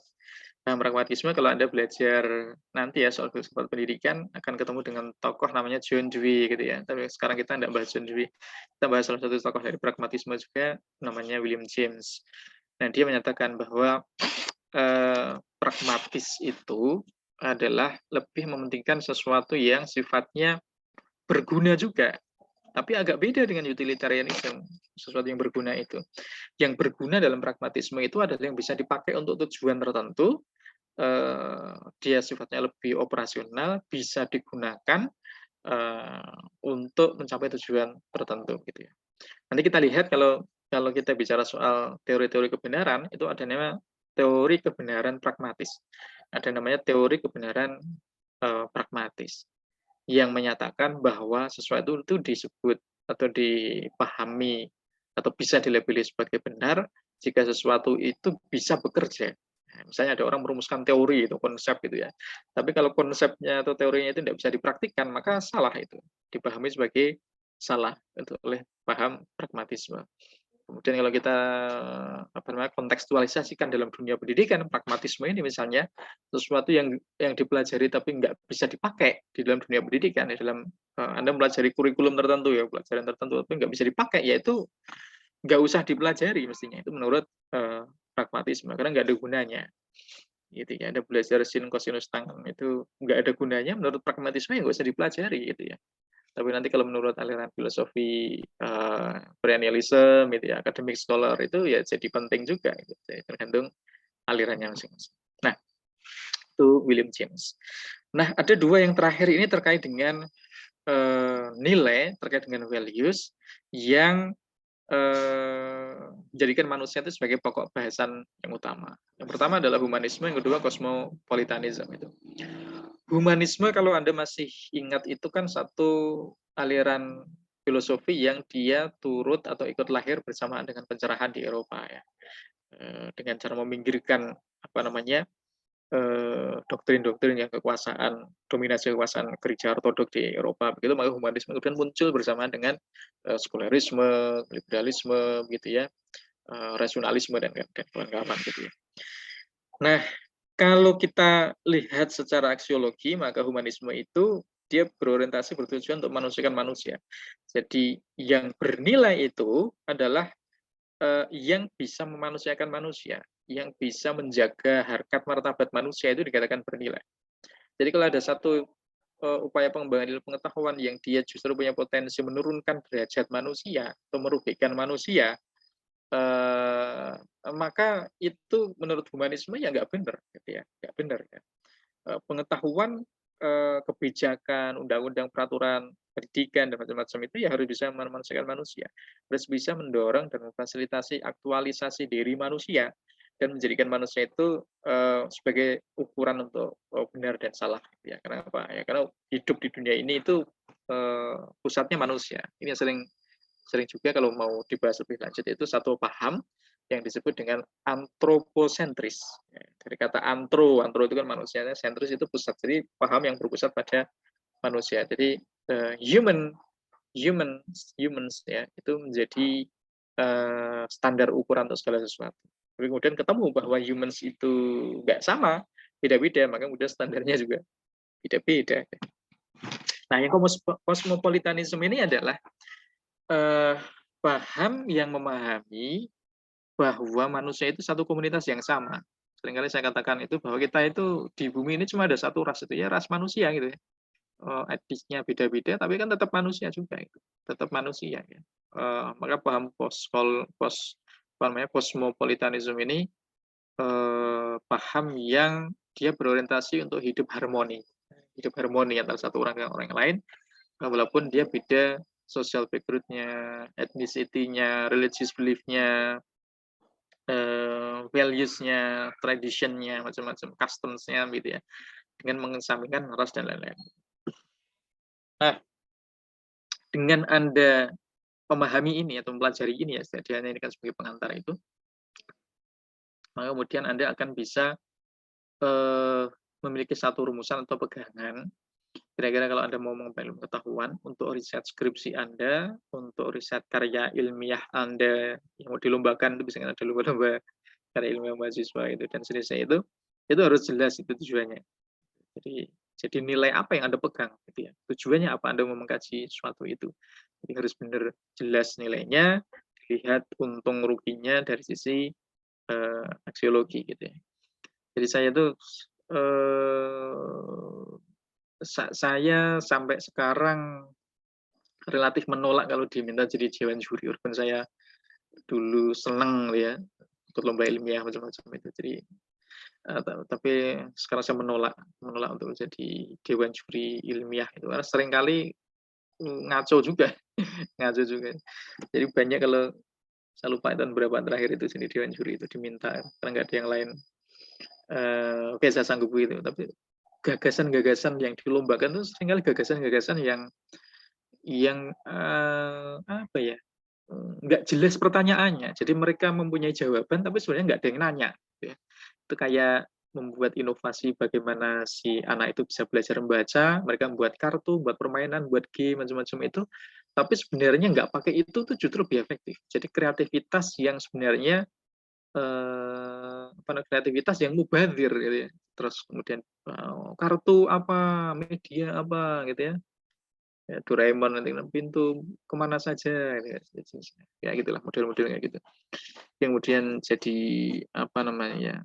Nah, pragmatisme kalau Anda belajar nanti ya soal filsafat pendidikan akan ketemu dengan tokoh namanya John Dewey gitu ya. Tapi sekarang kita tidak bahas John Dewey. Kita bahas salah satu tokoh dari pragmatisme juga namanya William James. Nah, dia menyatakan bahwa pragmatis itu adalah lebih mementingkan sesuatu yang sifatnya berguna juga. Tapi agak beda dengan utilitarianisme, sesuatu yang berguna itu. Yang berguna dalam pragmatisme itu adalah yang bisa dipakai untuk tujuan tertentu, dia sifatnya lebih operasional, bisa digunakan untuk mencapai tujuan tertentu gitu ya. Nanti kita lihat kalau kita bicara soal teori-teori kebenaran, itu ada namanya teori kebenaran pragmatis. Ada namanya teori kebenaran pragmatis yang menyatakan bahwa sesuatu itu disebut atau dipahami atau bisa dilabeli sebagai benar jika sesuatu itu bisa bekerja. Nah, misalnya ada orang merumuskan teori itu konsep gitu ya. Tapi kalau konsepnya atau teorinya itu tidak bisa dipraktikkan, maka salah itu. Dipahami sebagai salah itu oleh paham pragmatisme. Kemudian kalau kita kontekstualisasikan dalam dunia pendidikan, pragmatisme ini misalnya sesuatu yang dipelajari tapi nggak bisa dipakai di dalam dunia pendidikan, di dalam Anda mempelajari kurikulum tertentu ya, pelajaran tertentu tapi nggak bisa dipakai, yaitu nggak usah dipelajari mestinya, itu menurut pragmatisme karena nggak ada gunanya. Gitu ya, Anda belajar sin, kosinus, tan itu nggak ada gunanya, menurut pragmatisme ya nggak usah dipelajari gitu ya. Tapi nanti kalau menurut aliran filosofi perennialism, itu ya, academic scholar itu ya jadi penting juga, gitu. Jadi tergantung alirannya masing-masing. Nah, itu William James. Nah, ada dua yang terakhir ini terkait dengan nilai, terkait dengan values yang menjadikan manusia itu sebagai pokok bahasan yang utama. Yang pertama adalah humanisme, yang kedua cosmopolitanism itu. Humanisme kalau Anda masih ingat itu kan satu aliran filosofi yang dia turut atau ikut lahir bersamaan dengan pencerahan di Eropa ya. Dengan cara meminggirkan apa namanya doktrin-doktrin yang dominasi kekuasaan gereja ortodok di Eropa begitu, maka humanisme kemudian muncul bersamaan dengan sekularisme, liberalisme gitu ya, rasionalisme dan kawan-kawan gitu ya. Nah, kalau kita lihat secara aksiologi, maka humanisme itu dia bertujuan untuk memanusiakan manusia. Jadi yang bernilai itu adalah yang bisa memanusiakan manusia, yang bisa menjaga harkat martabat manusia itu dikatakan bernilai. Jadi kalau ada satu upaya pengembangan ilmu pengetahuan yang dia justru punya potensi menurunkan derajat manusia atau merugikan manusia, maka itu menurut humanisme ya nggak benar, gitu ya, nggak benar. Ya. Pengetahuan, kebijakan, undang-undang, peraturan, pendidikan dan macam-macam itu ya harus bisa memanusiakan manusia, harus bisa mendorong dan memfasilitasi aktualisasi diri manusia dan menjadikan manusia itu sebagai ukuran untuk benar dan salah. Ya, kenapa? Ya karena hidup di dunia ini itu pusatnya manusia. Ini yang sering juga kalau mau dibahas lebih lanjut itu satu paham yang disebut dengan antroposentris. Dari kata antro itu kan manusianya, sentris itu pusat. Jadi paham yang berpusat pada manusia. Jadi humans ya itu menjadi standar ukuran untuk segala sesuatu. Tapi kemudian ketemu bahwa humans itu nggak sama, beda-beda, maka kemudian standarnya juga beda-beda. Nah, yang cosmopolitanism ini adalah paham yang memahami bahwa manusia itu satu komunitas yang sama. Seringkali saya katakan itu bahwa kita itu di bumi ini cuma ada satu ras itu ya, ras manusia gitu ya. Etnisnya beda-beda tapi kan tetap manusia juga itu. Tetap manusia ya. Maka paham cosmopolitanism ini paham yang dia berorientasi untuk hidup harmoni antara satu orang dengan orang lain, walaupun dia beda social background-nya, ethnicity-nya, religious belief-nya, values-nya, tradition-nya, macam-macam, customs-nya gitu ya, dengan mengesampingkan ras dan lain-lain. Nah, dengan Anda memahami ini atau mempelajari ini ya, setidaknya ini kan sebagai pengantar itu, maka kemudian Anda akan bisa memiliki satu rumusan atau pegangan. Kira-kira kalau Anda mau mengembangkan ilmu pengetahuan untuk riset skripsi Anda, untuk riset karya ilmiah Anda yang mau dilombakan, itu bisa ada lomba-lomba karya ilmiah mahasiswa itu dan seterusnya itu harus jelas itu tujuannya. Jadi nilai apa yang Anda pegang, gitu ya. Tujuannya apa Anda mau mengkaji sesuatu itu. Jadi harus benar jelas nilainya, dilihat untung ruginya dari sisi aksiologi gitu ya. Jadi saya tuh saya sampai sekarang relatif menolak kalau diminta jadi dewan juri. Walaupun saya dulu senang ya ikut lomba ilmiah macam-macam itu. Jadi tapi sekarang saya menolak untuk jadi dewan juri ilmiah itu karena seringkali ngaco juga. Jadi banyak kalau saya lupa tahun berapa terakhir itu sini dewan juri itu diminta karena nggak ada yang lain. Oke, saya sanggup itu, tapi gagasan-gagasan yang dilombakan itu seringkali gagasan-gagasan yang apa ya, nggak jelas pertanyaannya. Jadi mereka mempunyai jawaban, tapi sebenarnya nggak ada yang nanya. Ya. Itu kayak membuat inovasi bagaimana si anak itu bisa belajar membaca, mereka membuat kartu, buat permainan, buat game, macam-macam itu. Tapi sebenarnya nggak pakai itu tuh justru lebih efektif. Jadi kreativitas yang sebenarnya kreativitas yang mubadir gitu ya. Terus kemudian kartu apa, media apa gitu ya. Ya, Doraemon nanti pintu kemana saja gitu. Ya gitulah model-modelnya gitu. Kemudian jadi apa namanya ya,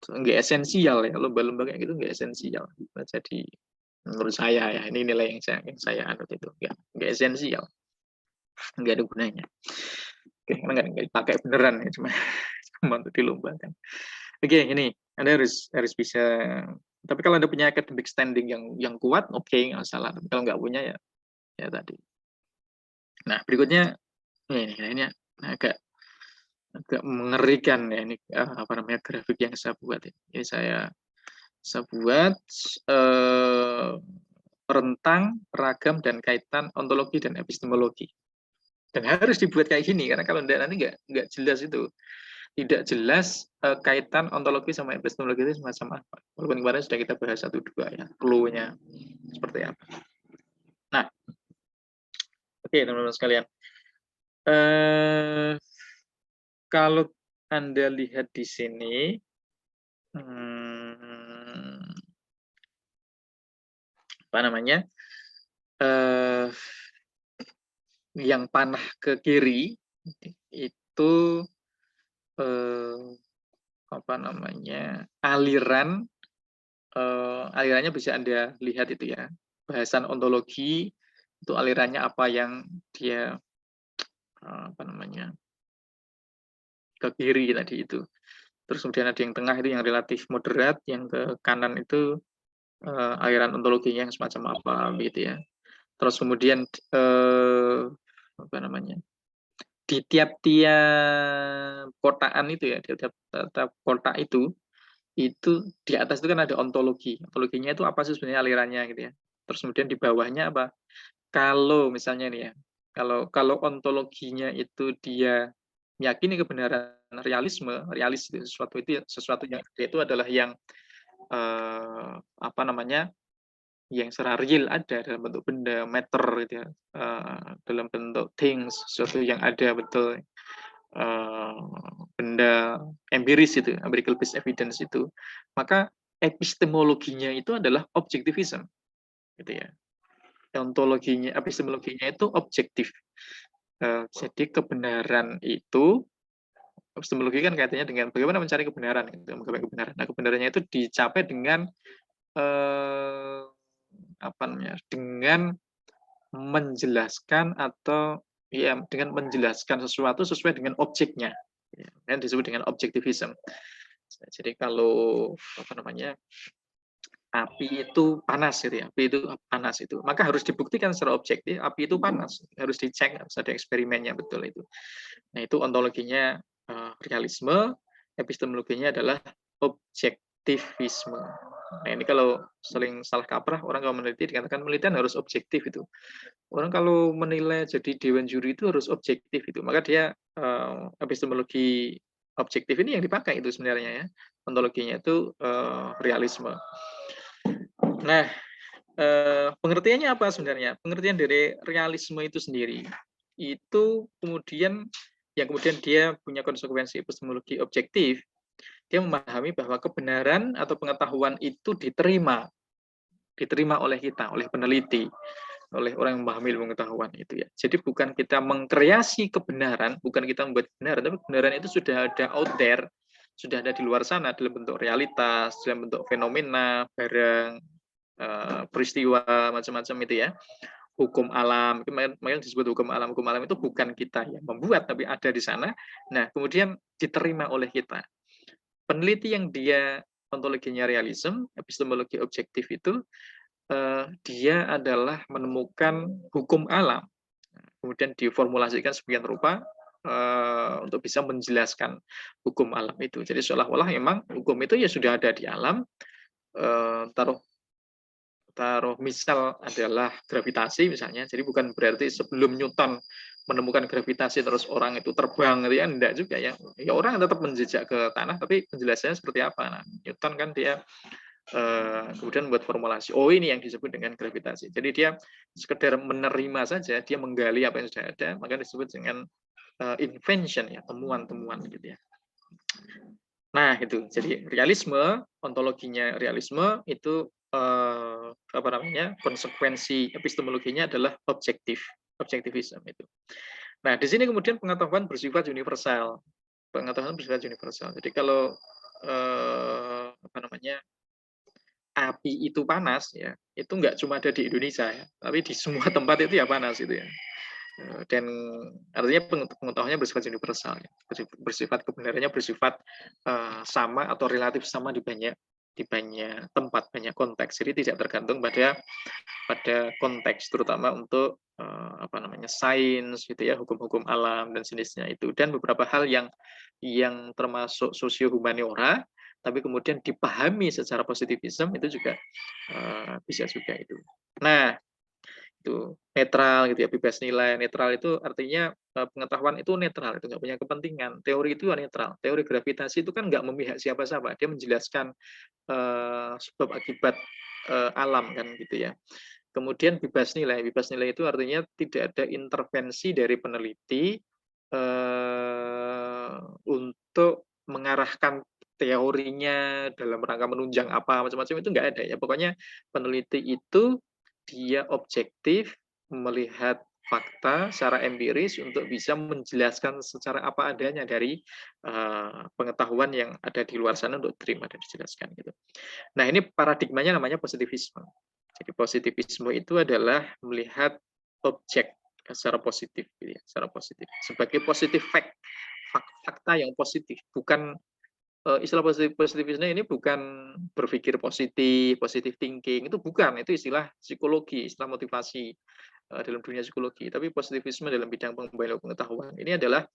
nggak esensial ya, lomba-lomba kayak gitu nggak esensial. Jadi Menurut saya ya, ini nilai yang saya anut itu nggak esensial, nggak ada gunanya. Oke, karena nggak dipakai beneran ya, cuma untuk dilombakan. Oke, ini Anda harus bisa. Tapi kalau Anda punya academic standing yang kuat, oke, nggak salah. Tapi kalau nggak punya ya tadi. Nah, berikutnya ini kayaknya agak mengerikan ya ini apa namanya grafik yang saya buat ini. Ini saya buat rentang, ragam, dan kaitan ontologi dan epistemologi. Dan harus dibuat kayak gini karena kalau nanti nggak jelas itu, tidak jelas kaitan ontologi sama epistemologi itu semacam apa. Walaupun kemarin sudah kita bahas 1-2 ya, clue-nya seperti apa. Nah, oke teman-teman sekalian. Kalau Anda lihat di sini, apa namanya, yang panah ke kiri itu apa namanya, alirannya bisa Anda lihat itu ya. Bahasan ontologi itu alirannya apa yang dia apa namanya, ke kiri tadi itu. Terus kemudian ada yang tengah itu yang relatif moderat, yang ke kanan itu aliran ontologinya yang semacam apa gitu ya. Terus kemudian apa namanya, di tiap-tiap kotaan itu ya, di tiap kotak itu di atas itu kan ada ontologi. Ontologinya itu apa sih sebenarnya alirannya gitu ya. Terus kemudian di bawahnya apa? Kalau misalnya nih ya, kalau ontologinya itu dia meyakini kebenaran realis itu sesuatu yang itu adalah yang apa namanya, yang secara real ada dalam bentuk benda, matter gitu ya, dalam bentuk things, sesuatu yang ada betul, benda empiris itu, empirical based evidence itu, maka epistemologinya itu adalah objektivism, gitu ya. Ontologinya, epistemologinya itu objektif. Jadi kebenaran itu, epistemologi kan kaitannya dengan bagaimana mencari kebenaran, gitu, menggapai kebenaran. Nah, kebenarannya itu dicapai dengan apa namanya, dengan menjelaskan atau ya dengan menjelaskan sesuatu sesuai dengan objeknya, ya, yang disebut dengan objektivism. Jadi kalau apa namanya, api itu panas gitu ya, api itu panas itu, maka harus dibuktikan secara objektif api itu panas, harus dicek, harus ada eksperimennya betul itu. Nah itu ontologinya realisme, epistemologinya adalah objektivisme. Nah ini kalau sering salah kaprah, orang kalau meneliti dikatakan penelitian harus objektif itu. Orang kalau menilai jadi dewan juri itu harus objektif itu, maka dia epistemologi objektif ini yang dipakai itu sebenarnya ya, ontologinya itu realisme. Nah, pengertiannya apa sebenarnya? Pengertian dari realisme itu sendiri itu kemudian dia punya konsekuensi epistemologi objektif, dia memahami bahwa kebenaran atau pengetahuan itu diterima oleh kita, oleh peneliti, oleh orang yang memahami ilmu pengetahuan itu ya. Jadi bukan kita mengkreasi kebenaran, bukan kita membuat kebenaran, tapi kebenaran itu sudah ada out there, sudah ada di luar sana dalam bentuk realitas, dalam bentuk fenomena, barang, peristiwa macam-macam itu ya. Hukum alam, makanya disebut hukum alam. Hukum alam itu bukan kita yang membuat, tapi ada di sana. Nah, kemudian diterima oleh kita. Peneliti yang dia ontologinya realism, epistemologi objektif itu, dia adalah menemukan hukum alam, kemudian diformulasikan sebagian rupa untuk bisa menjelaskan hukum alam itu. Jadi seolah-olah memang hukum itu ya sudah ada di alam, taruh misal adalah gravitasi misalnya, jadi bukan berarti sebelum Newton menemukan gravitasi terus orang itu terbang gitu ya, enggak juga ya. Ya orang tetap menjejak ke tanah, tapi penjelasannya seperti apa. Nah, Newton kan dia kemudian membuat formulasi, oh ini yang disebut dengan gravitasi. Jadi dia sekedar menerima saja, dia menggali apa yang sudah ada, maka disebut dengan invention ya, temuan-temuan gitu ya. Nah itu, jadi realisme, ontologinya realisme itu apa namanya, konsekuensi epistemologinya adalah objektivisme itu. Nah di sini kemudian pengetahuan bersifat universal, Jadi kalau apa namanya, api itu panas ya, itu nggak cuma ada di Indonesia ya, tapi di semua tempat itu ya panas itu ya. Dan artinya pengetahuannya bersifat universal ya. Bersifat kebenarannya bersifat sama atau relatif sama di banyak tempat, banyak konteks. Jadi tidak tergantung pada konteks, terutama untuk sains gitu ya, hukum-hukum alam dan jenisnya itu. Dan beberapa hal yang termasuk sosio humaniora tapi kemudian dipahami secara positivisme itu juga bisa juga itu. Nah, itu netral gitu ya, bebas nilai. Netral itu artinya pengetahuan itu netral, itu nggak punya kepentingan. Teori itu netral. Teori gravitasi itu kan nggak memihak siapa-siapa, dia menjelaskan sebab akibat alam kan gitu ya. Kemudian bebas nilai. Bebas nilai itu artinya tidak ada intervensi dari peneliti untuk mengarahkan teorinya dalam rangka menunjang apa macam-macam, itu nggak ada ya. Pokoknya peneliti itu dia objektif melihat fakta secara empiris untuk bisa menjelaskan secara apa adanya dari pengetahuan yang ada di luar sana untuk diterima dan dijelaskan gitu. Nah, ini paradigmanya namanya positivisme. Jadi positivisme itu adalah melihat objek secara positif gitu ya, secara positif. Sebagai positif fact, fakta yang positif, bukan istilah positivisme ini bukan berpikir positif, positive thinking, itu bukan, itu istilah psikologi, istilah motivasi dalam dunia psikologi. Tapi positivisme dalam bidang pengembangan pengetahuan ini adalah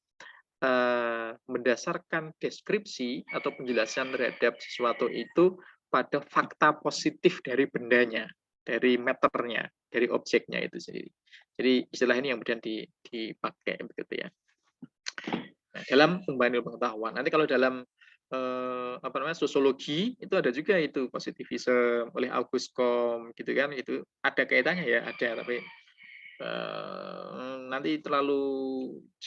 mendasarkan deskripsi atau penjelasan terhadap sesuatu itu pada fakta positif dari bendanya, dari matternya, dari objeknya itu sendiri. Jadi istilah ini yang kemudian dipakai begitu ya. Nah, dalam pengembangan pengetahuan. Nanti kalau dalam sosiologi itu ada juga itu positivisme oleh Auguste Comte gitu kan, itu ada kaitannya ya, ada, tapi nanti terlalu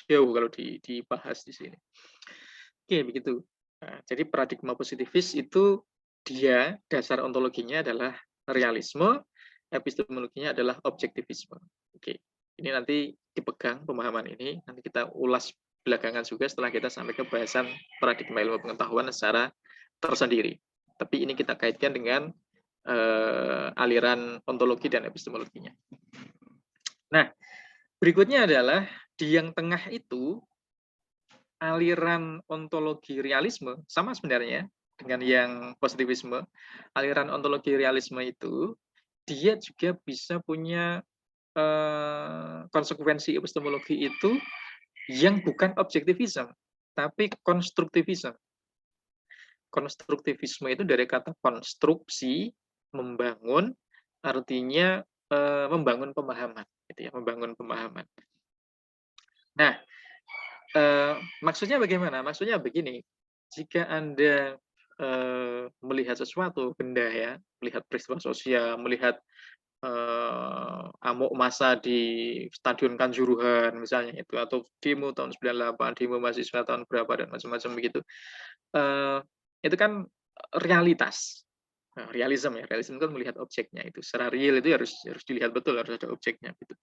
jauh kalau dibahas di sini. Oke, begitu. Nah, jadi paradigma positivis itu dia dasar ontologinya adalah realisme, epistemologinya adalah objektivisme. Oke, ini nanti dipegang pemahaman ini, nanti kita ulas belakangan juga setelah kita sampai ke bahasan paradigma ilmu pengetahuan secara tersendiri. Tapi ini kita kaitkan dengan aliran ontologi dan epistemologinya. Nah, berikutnya adalah di yang tengah itu aliran ontologi realisme sama sebenarnya dengan yang positivisme. Aliran ontologi realisme itu dia juga bisa punya konsekuensi epistemologi itu yang bukan objektivisme, tapi konstruktivisme. Konstruktivisme itu dari kata konstruksi, membangun, artinya membangun pemahaman, gitu ya, membangun pemahaman. Nah, maksudnya bagaimana? Maksudnya begini, jika Anda melihat sesuatu benda ya, melihat peristiwa sosial, melihat amuk massa di Stadion Kanjuruhan misalnya itu, atau demo tahun 98, demo mahasiswa tahun berapa dan macam-macam begitu. Itu kan realitas. Nah, realisme ya, realisme kan melihat objeknya itu. Secara real itu harus dilihat betul, harus ada objeknya gitu.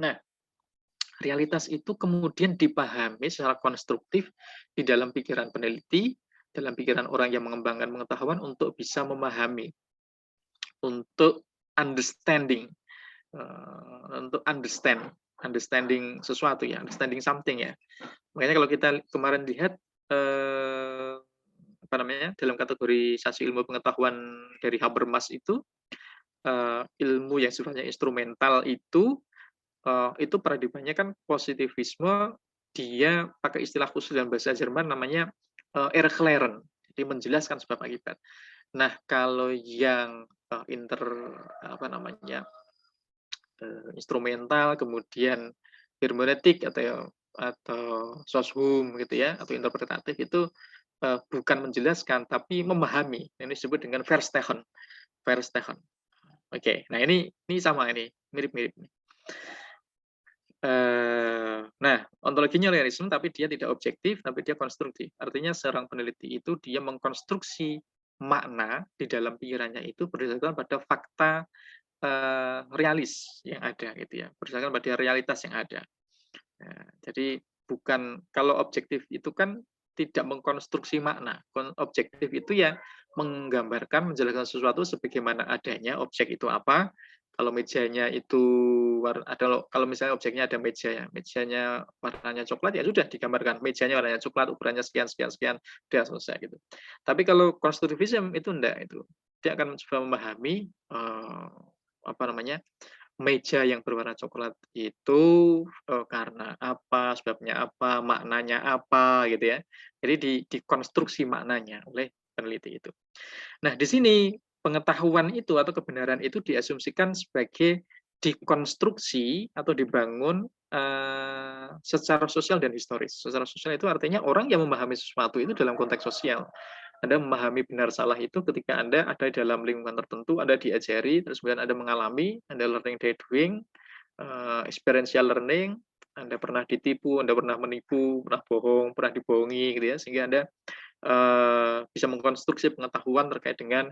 Nah, realitas itu kemudian dipahami secara konstruktif di dalam pikiran peneliti, dalam pikiran orang yang mengembangkan pengetahuan untuk bisa memahami, untuk understanding, untuk understanding sesuatu ya, understanding something ya. Makanya kalau kita kemarin lihat dalam kategorisasi ilmu pengetahuan dari Habermas itu ilmu yang sifatnya instrumental itu paradigmanya kan positivisme, dia pakai istilah khusus dalam bahasa Jerman namanya Erklären, jadi menjelaskan sebab akibat. Nah, kalau yang instrumental, kemudian hermeneutik atau soshum gitu ya, atau interpretatif itu bukan menjelaskan tapi memahami. Ini disebut dengan Verstehen. Oke, nah ini sama, ini mirip-mirip. Nah, ontologinya realisme, tapi dia tidak objektif, tapi dia konstruktif. Artinya seorang peneliti itu dia mengkonstruksi makna di dalam pikirannya itu berdasarkan pada fakta realis yang ada, gitu ya, berdasarkan pada realitas yang ada. Nah, jadi bukan, kalau objektif itu kan tidak mengkonstruksi makna. Objektif itu ya menggambarkan, menjelaskan sesuatu sebagaimana adanya. Objek itu apa? Kalau mejanya itu kalau misalnya objeknya ada meja ya, mejanya warnanya coklat ya sudah digambarkan mejanya warnanya coklat, ukurannya sekian sekian sekian, sudah selesai gitu. Tapi kalau konstruktivisme itu enggak, itu dia akan mencoba memahami apa namanya, meja yang berwarna coklat itu karena apa, sebabnya apa, maknanya apa gitu ya. Jadi dikonstruksi maknanya oleh peneliti itu. Nah, di sini pengetahuan itu atau kebenaran itu diasumsikan sebagai dikonstruksi atau dibangun secara sosial dan historis. Secara sosial itu artinya orang yang memahami sesuatu itu dalam konteks sosial. Anda memahami benar salah itu ketika Anda ada dalam lingkungan tertentu, Anda diajari, terus kemudian Anda mengalami, Anda learning by doing, experiential learning, Anda pernah ditipu, Anda pernah menipu, pernah bohong, pernah dibohongi gitu ya, sehingga Anda bisa mengkonstruksi pengetahuan terkait dengan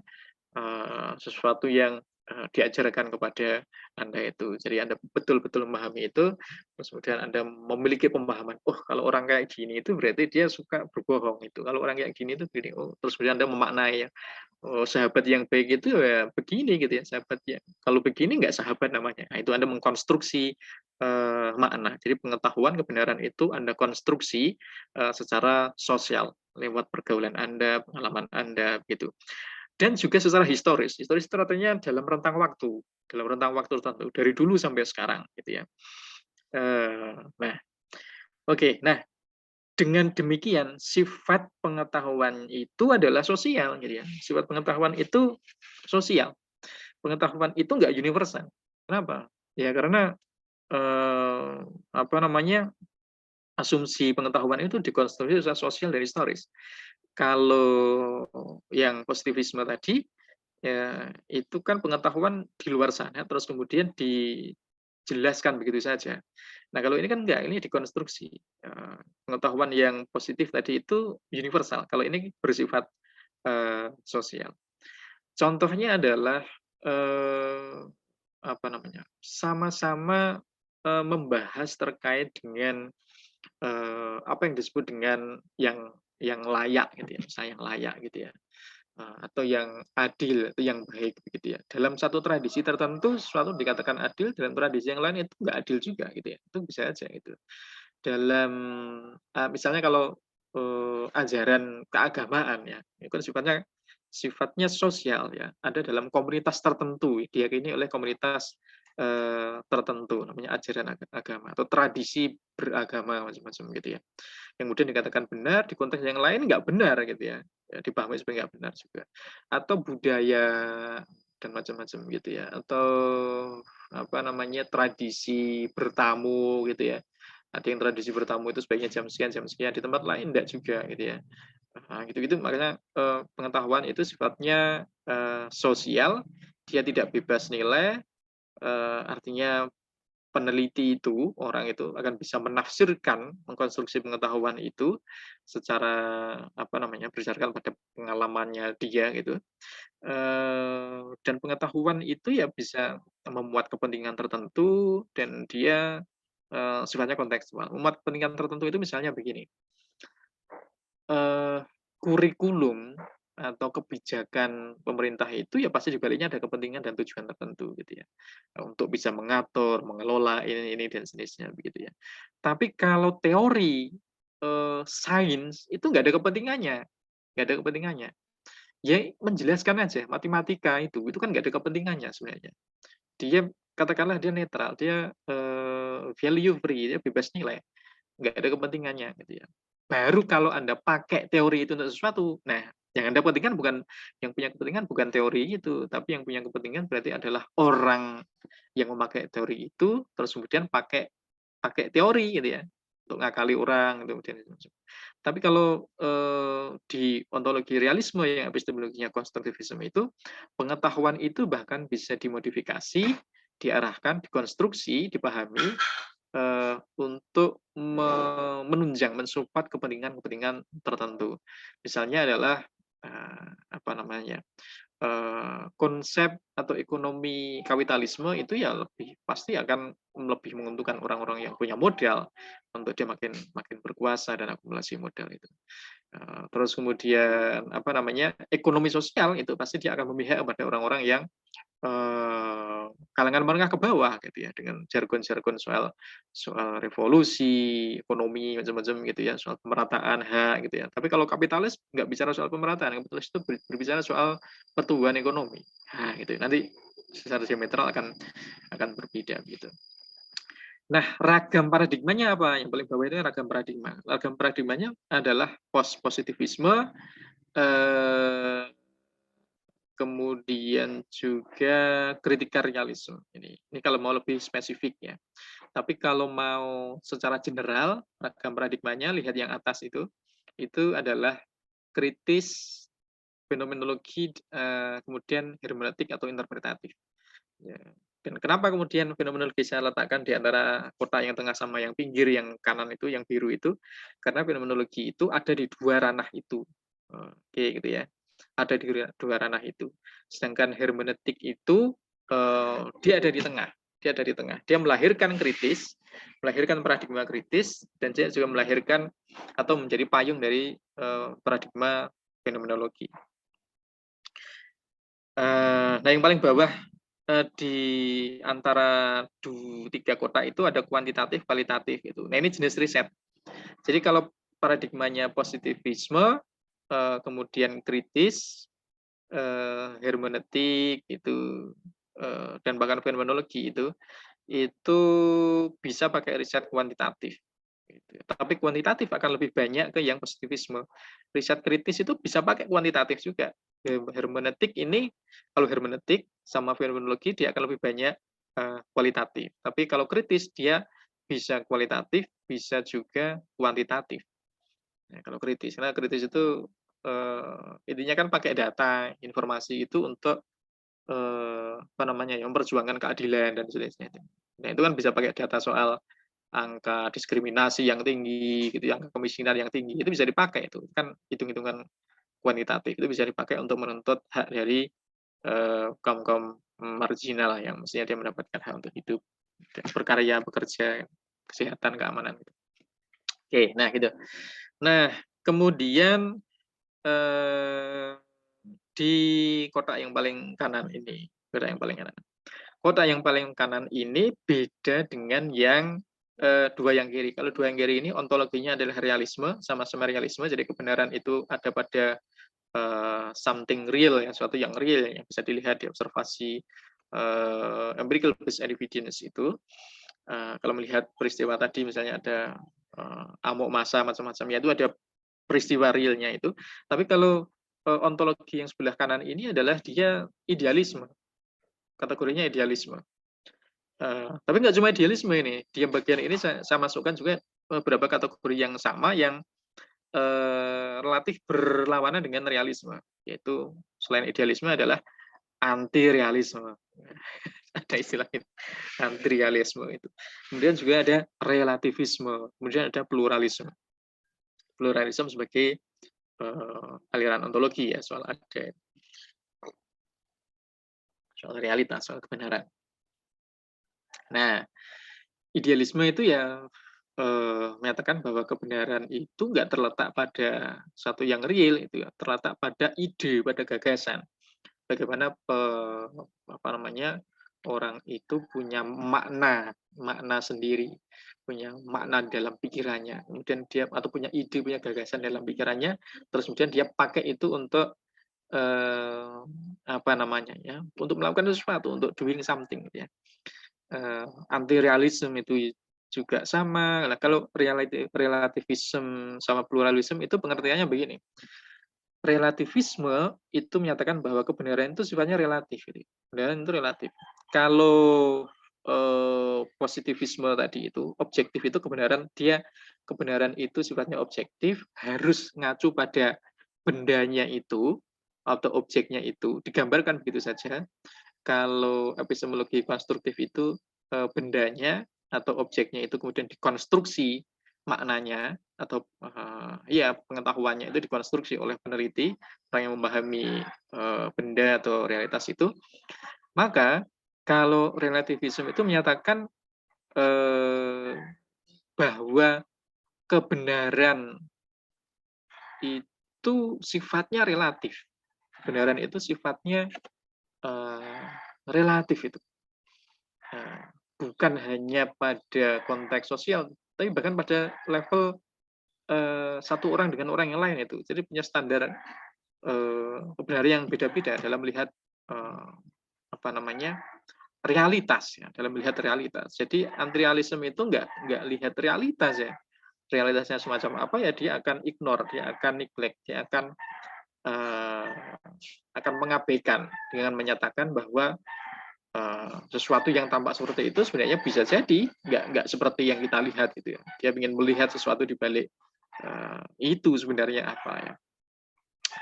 sesuatu yang diajarkan kepada Anda itu. Jadi Anda betul-betul memahami itu, terus kemudian Anda memiliki pemahaman, oh kalau orang kayak gini itu berarti dia suka berbohong itu. Kalau orang kayak gini itu gini, oh terus kemudian Anda memaknai ya. Oh, sahabat yang baik itu ya begini gitu ya, sahabat yang kalau begini nggak sahabat namanya. Nah, itu Anda mengkonstruksi makna. Jadi pengetahuan kebenaran itu Anda konstruksi secara sosial lewat pergaulan Anda, pengalaman Anda gitu. Dan juga secara historis. Historis itu artinya dalam rentang waktu tertentu dari dulu sampai sekarang gitu ya. Nah, oke. Nah, dengan demikian sifat pengetahuan itu adalah sosial gitu ya. Sifat pengetahuan itu sosial. Pengetahuan itu enggak universal. Kenapa? Ya karena apa namanya? Asumsi pengetahuan itu dikonstruksi secara sosial dan historis. Kalau yang positivisme tadi ya itu kan pengetahuan di luar sana terus kemudian dijelaskan begitu saja. Nah, kalau ini kan enggak, ini dikonstruksi. Pengetahuan yang positif tadi itu universal, kalau ini bersifat sosial. Contohnya adalah apa namanya? Sama-sama membahas terkait dengan apa yang disebut dengan yang layak gitu ya, misalnya yang layak gitu ya. Atau yang adil, atau yang baik begitu ya. Dalam satu tradisi tertentu sesuatu dikatakan adil, dalam tradisi yang lain itu enggak adil juga gitu ya. Itu bisa aja gitu. Dalam misalnya kalau ajaran keagamaan ya, itu kan sifatnya sosial ya. Ada dalam komunitas tertentu, diyakini oleh komunitas tertentu, namanya ajaran agama atau tradisi beragama macam-macam gitu ya. Yang kemudian dikatakan benar, di konteks yang lain nggak benar gitu ya. Ya dipahami sebagai nggak benar juga. Atau budaya dan macam-macam gitu ya. Atau apa namanya tradisi bertamu gitu ya. Ada yang tradisi bertamu itu sebaiknya jam sekian di tempat lain enggak juga gitu ya. Nah, gitu-gitu makanya pengetahuan itu sifatnya sosial, dia tidak bebas nilai, artinya peneliti itu, orang itu akan bisa menafsirkan, mengkonstruksi pengetahuan itu secara apa namanya, berdasarkan pada pengalamannya dia gitu. Dan pengetahuan itu ya bisa memuat kepentingan tertentu dan dia sifatnya kontekstual. Memuat kepentingan tertentu itu misalnya begini, kurikulum atau kebijakan pemerintah itu ya pasti di baliknya ada kepentingan dan tujuan tertentu gitu ya. Untuk bisa mengatur, mengelola ini dan sejenisnya begitu ya. Tapi kalau teori sains itu nggak ada kepentingannya, nggak ada kepentingannya. Ya menjelaskan aja, matematika itu kan nggak ada kepentingannya sebenarnya. Dia katakanlah dia netral, dia value free, dia bebas nilai, nggak ada kepentingannya gitu ya. Baru kalau Anda pakai teori itu untuk sesuatu, nah yang Anda pentingkan bukan, yang punya kepentingan bukan teori itu, tapi yang punya kepentingan berarti adalah orang yang memakai teori itu, terus kemudian pakai pakai teori gitu ya, untuk ngakali orang gitu kemudian. Tapi kalau di ontologi realisme yang epistemologinya konstruktivisme itu, pengetahuan itu bahkan bisa dimodifikasi, diarahkan, dikonstruksi, dipahami untuk menunjang, mensupport kepentingan-kepentingan tertentu. Misalnya adalah apa namanya, konsep atau ekonomi kapitalisme itu ya lebih pasti akan lebih menguntungkan orang-orang yang punya modal untuk dia makin makin berkuasa dan akumulasi modal itu. Terus kemudian apa namanya ekonomi sosial itu pasti dia akan memihak kepada orang-orang yang kalangan menengah ke bawah gitu ya dengan jargon-jargon soal soal revolusi ekonomi macam-macam gitu ya soal pemerataan hak gitu ya. Tapi kalau kapitalis nggak bicara soal pemerataan, kapitalis itu berbicara soal pertumbuhan ekonomi. Nah, gitu. Nanti secara diametral akan berbeda gitu. Nah, ragam paradigmanya apa? Yang paling bawah itu ragam paradigma. Ragam paradigmanya adalah positivisme, kemudian juga kritikal realisme. Ini kalau mau lebih spesifik ya. Tapi kalau mau secara general, ragam paradigmanya lihat yang atas itu adalah kritis, fenomenologi, kemudian hermeneutik atau interpretatif. Ya. Dan kenapa kemudian fenomenologi saya letakkan di antara kotak yang tengah sama yang pinggir, yang kanan itu, yang biru itu, karena fenomenologi itu ada di dua ranah itu. Oke, gitu ya. Ada di dua ranah itu. Sedangkan hermeneutik itu dia ada di tengah. Dia ada di tengah. Dia melahirkan kritis, melahirkan paradigma kritis, dan dia juga melahirkan atau menjadi payung dari paradigma fenomenologi. Nah, yang paling bawah di antara tiga kotak itu ada kuantitatif, kualitatif itu. Nah, ini jenis riset. Jadi kalau paradigmanya positivisme, kemudian kritis, hermeneutik itu, dan bahkan fenomenologi itu bisa pakai riset kuantitatif. Tapi kuantitatif akan lebih banyak ke yang positivisme. Riset kritis itu bisa pakai kuantitatif juga. Hermeneutik ini, kalau hermeneutik sama fenomenologi dia akan lebih banyak kualitatif. Tapi kalau kritis dia bisa kualitatif, bisa juga kuantitatif. Nah, kalau kritis, karena kritis itu intinya kan pakai data, informasi itu untuk apa namanya ya, memperjuangkan keadilan dan sebagainya. Nah, itu kan bisa pakai data soal angka diskriminasi yang tinggi gitu, angka kemiskinan yang tinggi, itu bisa dipakai itu. Kan hitung-hitungan kuantitatif itu bisa dipakai untuk menuntut hak dari kaum-kaum marginal yang mestinya dia mendapatkan hak untuk hidup, berkarya, bekerja, kesehatan, keamanan. Oke, nah gitu. Nah, kemudian di kotak yang paling kanan ini, kotak yang paling kanan ini beda dengan yang dua yang kiri. Kalau dua yang kiri ini ontologinya adalah realisme, sama-sama realisme, jadi kebenaran itu ada pada something real, ya, sesuatu yang real yang bisa dilihat di observasi empirical based evidence itu. Kalau melihat peristiwa tadi misalnya ada amok massa macam-macam, ya itu ada peristiwa realnya itu. Tapi kalau ontologi yang sebelah kanan ini adalah dia idealisme, kategorinya idealisme. Tapi nggak cuma idealisme ini, di bagian ini saya masukkan juga beberapa kategori yang sama yang relatif berlawanan dengan realisme, yaitu selain idealisme adalah anti realisme. Ada istilah itu, anti realisme itu. Kemudian juga ada relativisme, kemudian ada pluralisme. Pluralisme sebagai aliran ontologi ya, soal realitas, soal kebenaran. Nah, idealisme itu ya menyatakan bahwa kebenaran itu nggak terletak pada satu yang real, itu ya, terletak pada ide, pada gagasan. Bagaimana apa namanya orang itu punya makna sendiri, punya makna dalam pikirannya, kemudian dia atau punya ide, punya gagasan dalam pikirannya, terus kemudian dia pakai itu untuk apa namanya ya, untuk melakukan sesuatu, untuk doing something ya. Anti realisme itu juga sama. Nah, kalau relativisme sama pluralisme itu pengertiannya begini. Relativisme itu menyatakan bahwa kebenaran itu sifatnya relatif. Kebenaran itu relatif. Kalau positivisme tadi itu objektif, itu kebenaran itu sifatnya objektif, harus ngacu pada bendanya itu atau objeknya itu, digambarkan begitu saja. Kalau epistemologi konstruktif itu bendanya atau objeknya itu kemudian dikonstruksi maknanya atau ya pengetahuannya itu dikonstruksi oleh peneliti, orang yang memahami benda atau realitas itu, maka kalau relativisme itu menyatakan bahwa kebenaran itu sifatnya relatif. Kebenaran itu sifatnya relatif itu. Bukan hanya pada konteks sosial, tapi bahkan pada level satu orang dengan orang yang lain itu. Jadi punya standar kebenaran yang beda-beda dalam melihat realitas ya, dalam melihat realitas. Jadi anti-realisme itu nggak lihat realitas ya. Realitasnya semacam apa ya dia akan ignore, dia akan neglect, dia akan mengabaikan dengan menyatakan bahwa sesuatu yang tampak seperti itu sebenarnya bisa jadi nggak seperti yang kita lihat gitu ya. Dia ingin melihat sesuatu di balik itu sebenarnya apa ya.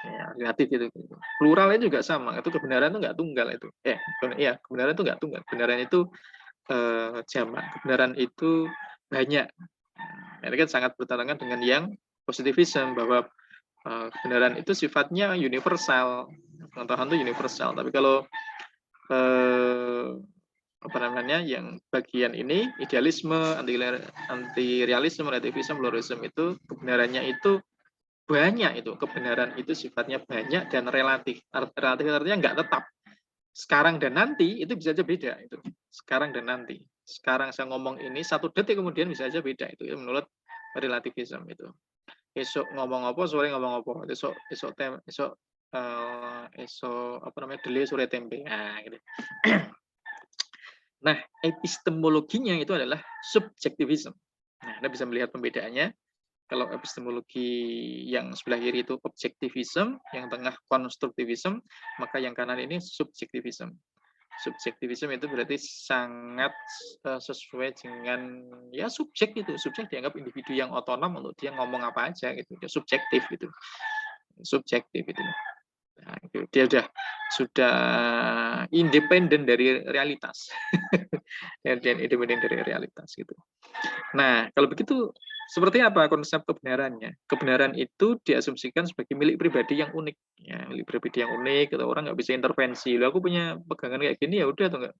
Ya, relatif itu. Pluralnya juga sama. Itu kebenaran itu nggak tunggal itu. Kebenaran itu nggak tunggal. Kebenaran itu jamak. Kebenaran itu banyak. Ini kan sangat bertentangan dengan yang positivism bahwa kebenaran itu sifatnya universal. Pengetahuan itu universal. Tapi kalau yang bagian ini idealisme, anti realisme, relativisme, pluralisme itu kebenarannya itu banyak itu. Kebenaran itu sifatnya banyak dan relatif. Relatif artinya nggak tetap. Sekarang dan nanti itu bisa aja beda itu. Sekarang dan nanti. Sekarang saya ngomong ini 1 detik kemudian bisa aja beda itu menurut relativism itu. Esok ngomong apa, sore ngomong apa. Esok dele sore tempe. Nah, gitu. Nah, epistemologinya itu adalah subjektivisme. Nah, Anda bisa melihat pembedaannya. Kalau epistemologi yang sebelah kiri itu objektivisme, yang tengah konstruktivisme, maka yang kanan ini subjektivisme. Subjektivisme itu berarti sangat sesuai dengan ya subjek itu. Subjek dianggap individu yang otonom untuk dia ngomong apa aja gitu. Dia subjektif gitu. Subjektif itu. Nah, itu dia sudah independen dari realitas. Dan independen dari realitas gitu. Nah, kalau begitu seperti apa konsep kebenarannya? Kebenaran itu diasumsikan sebagai milik pribadi yang unik. Ya, milik pribadi yang unik, atau orang nggak bisa intervensi. Lalu aku punya pegangan kayak gini ya udah atau enggak?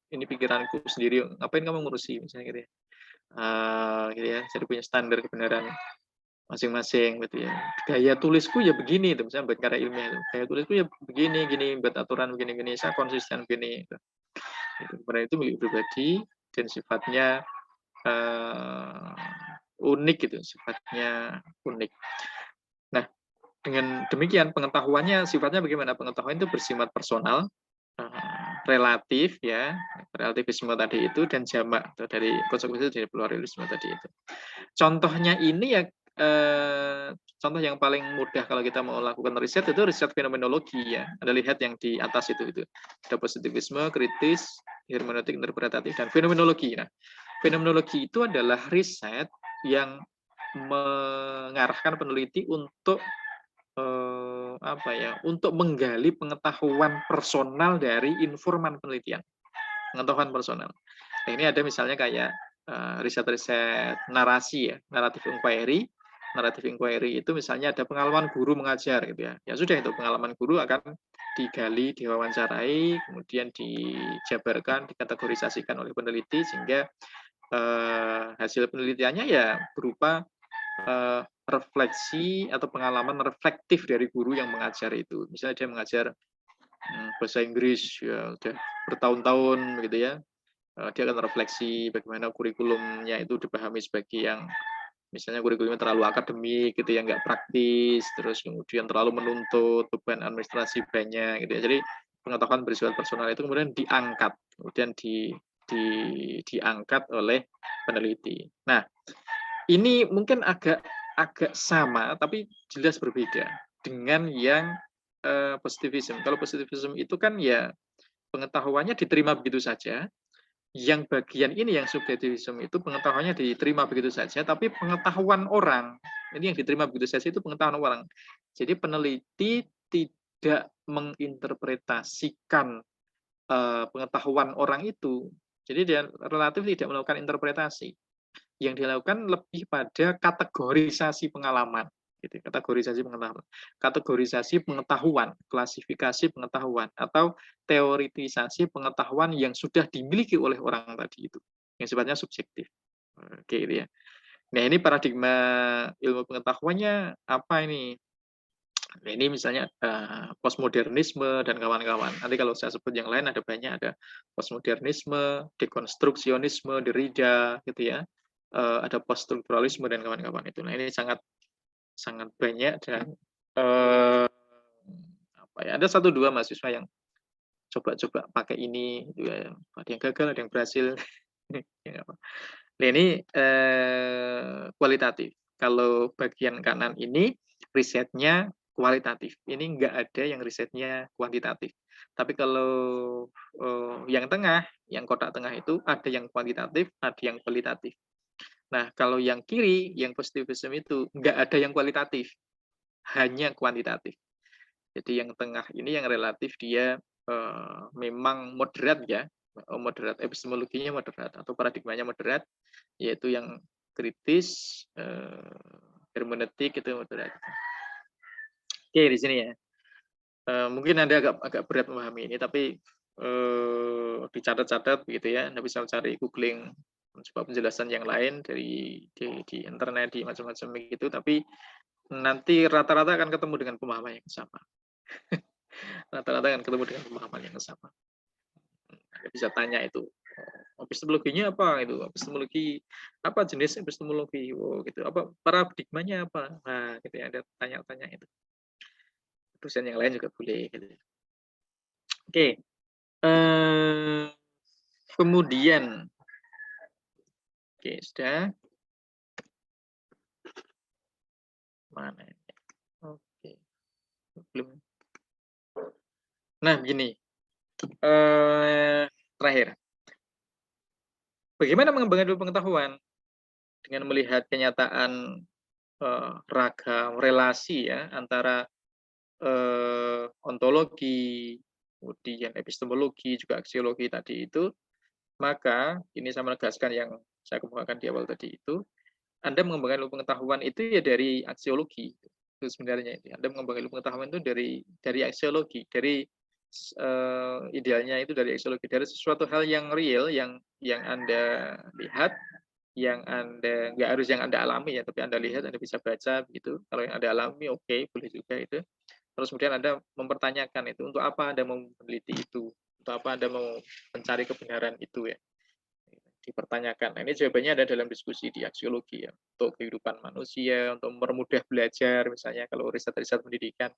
Ini pikiranku sendiri. Ngapain kamu ngurusi misalnya gitu ya? Gitu ya. Jadi punya standar kebenaran masing-masing gitu ya. Gaya tulisku ya begini, itu misalnya buat karya ilmiah itu. Gaya tulisku ya begini, gini, buat aturan begini-gini, saya konsisten begini. Gitu. Kebenaran itu milik pribadi dan sifatnya unik gitu, sifatnya unik. Nah, dengan demikian pengetahuannya sifatnya bagaimana? Pengetahuan itu bersifat personal, relatif ya, relativisme tadi itu dan jamak dari konsekuensi dari pluralisme tadi itu. Contohnya ini ya contoh yang paling mudah kalau kita mau lakukan riset itu riset fenomenologi ya. Anda lihat yang di atas itu. Ada positivisme, kritis, hermeneutik, interpretatif, dan fenomenologi. Nah, fenomenologi itu adalah riset yang mengarahkan peneliti untuk untuk menggali pengetahuan personal dari informan penelitian. Pengetahuan personal. Nah, ini ada misalnya kayak riset-riset narasi ya, narrative inquiry. Narrative inquiry itu misalnya ada pengalaman guru mengajar gitu ya. Ya sudah itu pengalaman guru akan digali, diwawancarai, kemudian dijabarkan, dikategorisasikan oleh peneliti sehingga hasil penelitiannya ya berupa refleksi atau pengalaman reflektif dari guru yang mengajar itu. Misalnya dia mengajar bahasa Inggris ya udah bertahun-tahun gitu ya. Dia akan refleksi bagaimana kurikulumnya itu dipahami sebagai yang misalnya kurikulumnya terlalu akademik gitu ya, nggak praktis, terus kemudian terlalu menuntut, beban administrasi banyak gitu ya. Jadi pengetahuan bersifat personal itu kemudian diangkat, kemudian diangkat oleh peneliti. Nah, ini mungkin agak sama tapi jelas berbeda dengan yang positivism. Kalau positivism itu kan ya pengetahuannya diterima begitu saja. Yang bagian ini yang subjektivisme itu pengetahuannya diterima begitu saja, tapi pengetahuan orang ini yang diterima begitu saja itu pengetahuan orang. Jadi peneliti tidak menginterpretasikan pengetahuan orang itu. Jadi dia relatif tidak melakukan interpretasi. yang dilakukan lebih pada kategorisasi pengalaman, gitu. Kategorisasi pengalaman, kategorisasi pengetahuan, klasifikasi pengetahuan, atau teoritisasi pengetahuan yang sudah dimiliki oleh orang tadi itu, yang sifatnya subjektif. Oke, gitu ya. Nah, ini paradigma ilmu pengetahuannya apa ini? Nah, ini misalnya postmodernisme dan kawan-kawan. Nanti kalau saya sebut yang lain ada banyak, ada postmodernisme, dekonstruksionisme, Derrida, gitu ya. Ada poststrukturalisme dan kawan-kawan itu. Nah, ini sangat sangat banyak dan apa ya? Ada 1-2 mahasiswa yang coba-coba pakai ini, gitu ya. Ada yang gagal, ada yang berhasil. Ya, apa. Nah, ini kualitatif. Kalau bagian kanan ini risetnya kualitatif. Ini enggak ada yang risetnya kuantitatif. Tapi kalau yang tengah, yang kotak tengah itu ada yang kuantitatif, ada yang kualitatif. Nah, kalau yang kiri, yang positivism itu enggak ada yang kualitatif, hanya kuantitatif. Jadi yang tengah ini yang relatif dia memang moderat ya, moderat, epistemologinya moderat atau paradigmanya moderat, yaitu yang kritis, hermeneutik itu moderat. Oke, di sini ya. Mungkin Anda agak berat memahami ini, tapi dicatat-catat begitu ya. Anda bisa cari googling, coba penjelasan yang lain di internet, di macam-macam begitu, tapi nanti rata-rata akan ketemu dengan pemahaman yang sama. Rata-rata akan ketemu dengan pemahaman yang sama. Anda bisa tanya itu, epistemologinya apa itu? Epistemologi apa, jenis epistemologi? Oh, gitu. Apa paradigmanya apa? Nah, gitu ya, ada tanya-tanya itu. Dosen yang lain juga boleh gitu. Oke. Kemudian oke, sudah. Mana ini? Oke. Belum. Nah, begini. Terakhir. Bagaimana mengembangkan ilmu pengetahuan? Dengan melihat kenyataan ragam relasi ya antara ontologi, kemudian epistemologi, juga aksiologi tadi itu, maka ini saya menegaskan yang saya kemukakan di awal tadi itu, Anda mengembangkan ilmu pengetahuan itu ya dari aksiologi. Itu sebenarnya itu. Anda mengembangkan ilmu pengetahuan itu dari aksiologi, dari idealnya itu dari aksiologi, dari sesuatu hal yang real yang Anda lihat, yang Anda nggak harus yang Anda alami ya, tapi Anda lihat, Anda bisa baca begitu. Kalau yang Anda alami oke, boleh juga itu. Terus kemudian Anda mempertanyakan itu, untuk apa Anda mau meneliti itu? Untuk apa Anda mau mencari kebenaran itu ya? Dipertanyakan. Nah, ini jawabannya ada dalam diskusi di aksiologi ya, untuk kehidupan manusia, untuk mempermudah belajar, misalnya kalau riset-riset pendidikan,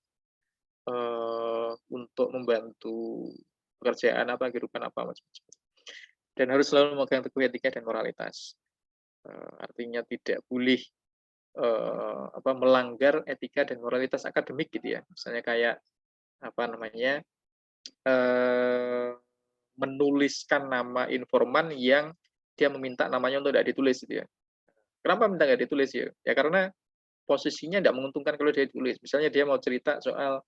untuk membantu pekerjaan apa, kehidupan apa, macam-macam. Dan harus selalu memegang teguh etika dan moralitas. Artinya tidak boleh melanggar etika dan moralitas akademik gitu ya. Misalnya kayak apa namanya, menuliskan nama informan yang dia meminta namanya untuk tidak ditulis gitu ya. Kenapa minta nggak ditulis ya? Ya karena posisinya tidak menguntungkan kalau dia ditulis. Misalnya dia mau cerita soal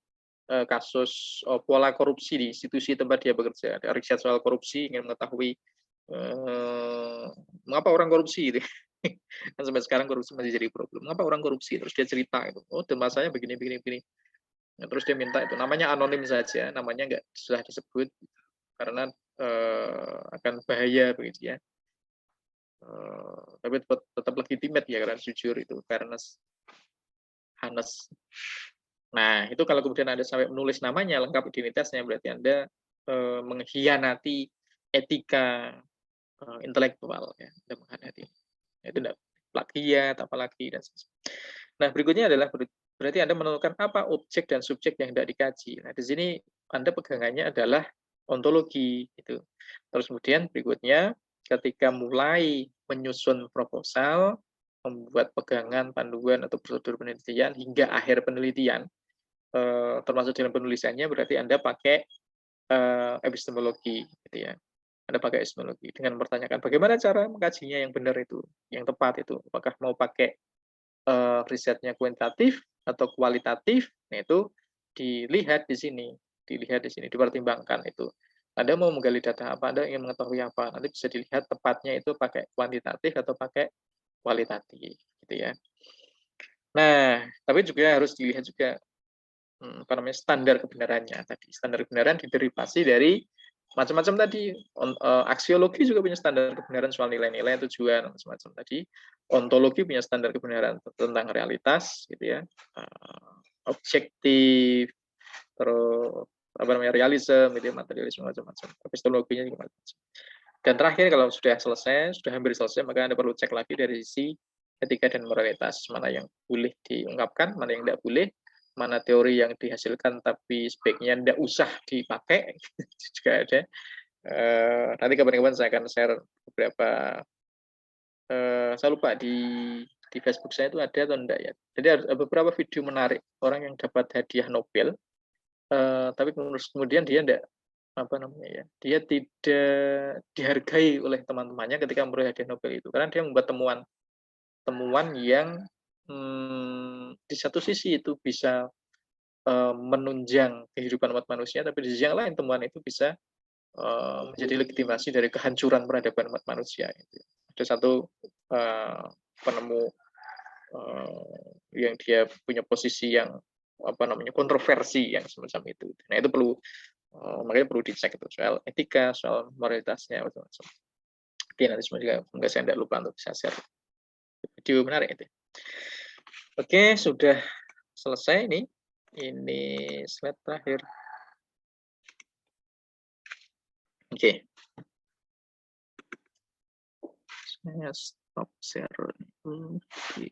kasus pola korupsi di institusi tempat dia bekerja. Ada riset soal korupsi, ingin mengetahui mengapa orang korupsi gitu. Kan sampai sekarang korupsi masih jadi problem. Mengapa orang korupsi? Terus dia cerita itu. Oh, dan masanya begini begini begini. Nah, terus dia minta itu namanya anonim saja, namanya nggak sudah disebut karena akan bahaya begitu ya. Tapi tetap legitimate ya karena jujur itu, fairness, honest. Nah, itu kalau kemudian Anda sampai menulis namanya, lengkap identitasnya, berarti Anda mengkhianati etika intelektual ya, Anda mengkhianati. Itu tidak plagiat, apalagi dan sebagainya. Nah, berikutnya adalah berarti Anda menentukan apa objek dan subjek yang tidak dikaji. Nah, di sini Anda pegangannya adalah ontologi itu. Terus kemudian berikutnya ketika mulai menyusun proposal, membuat pegangan, panduan atau prosedur penelitian hingga akhir penelitian, termasuk dalam penulisannya berarti Anda pakai epistemologi gitu ya. Anda pakai epistemologi dengan mempertanyakan bagaimana cara mengkajinya yang benar itu, yang tepat itu. Apakah mau pakai risetnya kuantitatif atau kualitatif? Nah, itu dilihat di sini, dipertimbangkan itu. Anda mau menggali data apa, Anda ingin mengetahui apa, nanti bisa dilihat tepatnya itu pakai kuantitatif atau pakai kualitatif, gitu ya. Nah, tapi juga harus dilihat juga apa namanya, standar kebenarannya tadi. Standar kebenaran diderivasi dari macam-macam tadi. Aksiologi juga punya standar kebenaran soal nilai-nilai, tujuan, macam-macam tadi. Ontologi punya standar kebenaran tentang realitas, gitu ya. Objektif, terus apa namanya, realisme, gitu ya, materialisme, macam-macam. Epistemologinya juga macam-macam. Dan terakhir, kalau sudah selesai, sudah hampir selesai, maka Anda perlu cek lagi dari sisi etika dan moralitas, mana yang boleh diungkapkan, mana yang tidak boleh, mana teori yang dihasilkan tapi sebaiknya tidak usah dipakai, juga ada. Nanti kapan-kapan saya akan share beberapa, saya lupa di Facebook saya itu ada atau enggak ya. Jadi ada beberapa video menarik orang yang dapat hadiah Nobel, tapi kemudian dia enggak, apa namanya ya, dia tidak dihargai oleh teman-temannya ketika memperoleh hadiah Nobel itu, karena dia membuat temuan yang di satu sisi itu bisa menunjang kehidupan umat manusia, tapi di sisi yang lain temuan itu bisa menjadi legitimasi dari kehancuran peradaban umat manusia. Gitu. Ada satu penemu yang dia punya posisi yang apa namanya, kontroversi yang semacam itu. Nah itu perlu, makanya perlu dicek itu soal etika, soal moralitasnya, macam-macam. Oke, nanti semoga saya tidak lupa untuk bisa share video menarik itu. Oke, sudah selesai nih. Ini slide terakhir. Oke. Saya stop share. Oke.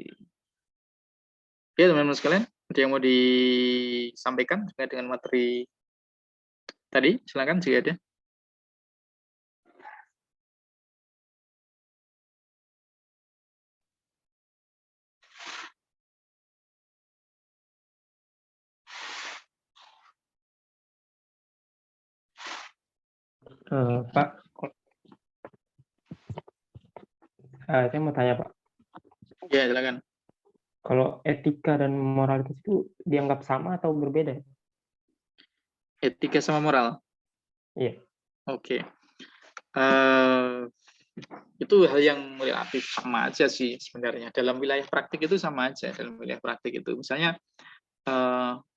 Oke, teman-teman sekalian, ada yang mau disampaikan terkait dengan materi tadi? Silakan jika ada. Pak, saya mau tanya Pak, Ya, silakan. kalau etika dan moralitas itu dianggap sama atau berbeda? Etika sama moral. Iya. Oke. Itu hal yang relatif sama aja sih sebenarnya. Dalam wilayah praktik itu sama aja. Dalam wilayah praktik itu, misalnya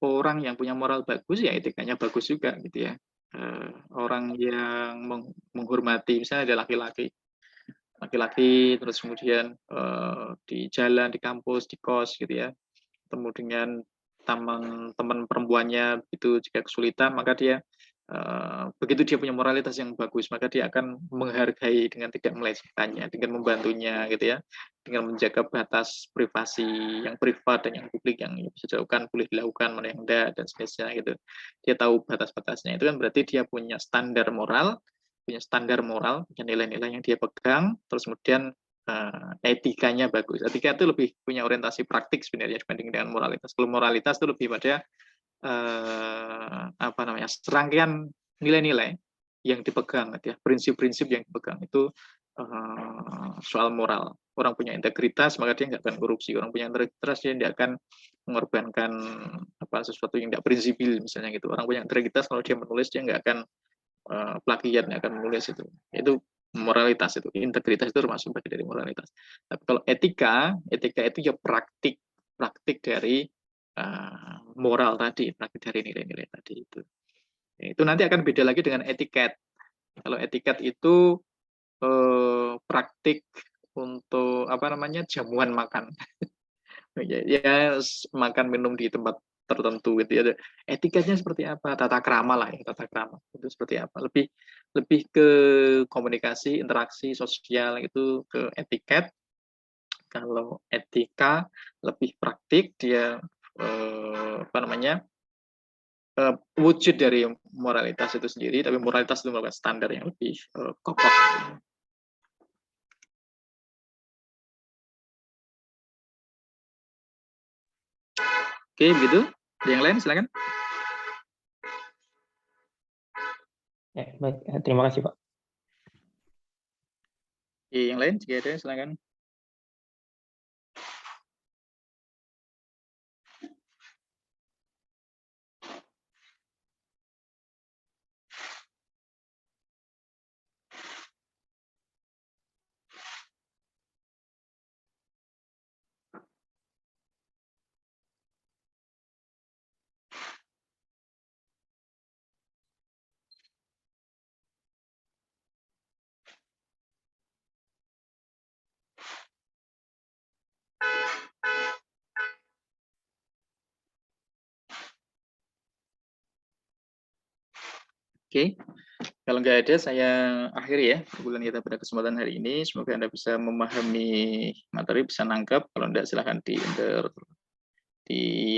orang yang punya moral bagus ya etikanya bagus juga gitu ya. Orang yang menghormati, misalnya ada laki-laki terus kemudian di jalan, di kampus, di kos gitu ya, ketemu dengan teman perempuannya itu jika kesulitan, maka dia begitu dia punya moralitas yang bagus, maka dia akan menghargai dengan tidak melecehkannya, dengan membantunya gitu ya, dengan menjaga batas privasi yang privat dan yang publik, yang bisa dilakukan boleh dilakukan, mana yang enggak dan sebagainya gitu. Dia tahu batas-batasnya. Itu kan berarti dia punya standar moral, punya nilai-nilai yang dia pegang, terus kemudian etikanya bagus. Etika itu lebih punya orientasi praktik sebenarnya dibanding dengan moralitas. Kalau moralitas itu lebih pada apa namanya, serangkaian nilai-nilai yang dipegang, ya, prinsip-prinsip yang dipegang itu soal moral. Orang punya integritas maka dia nggak akan korupsi. Orang punya integritas dia tidak akan mengorbankan sesuatu yang tidak prinsipil misalnya gitu. Orang punya integritas kalau dia menulis dia nggak akan plagiat, nggak akan menulis itu. Itu moralitas itu, integritas itu termasuk bagian dari moralitas. Tapi kalau etika itu ya praktik dari moral tadi, praktik dari nilai-nilai tadi itu. Itu nanti akan beda lagi dengan etiket. Kalau etiket itu praktik untuk jamuan makan. Ya makan minum di tempat tertentu gitu ya. Etiketnya seperti apa? Tata krama lah ya, tata krama. Itu seperti apa? Lebih ke komunikasi, interaksi sosial itu ke etiket. Kalau etika lebih praktik, dia wujud dari moralitas itu sendiri, tapi moralitas itu merupakan standar yang lebih kokoh. Oke, begitu. Yang lain silakan. Ya, baik. Terima kasih Pak. Oke, yang lain jika ada silakan. Oke, kalau nggak ada saya akhiri ya obrolan kita pada kesempatan hari ini. Semoga Anda bisa memahami materi, bisa nangkep. Kalau enggak silahkan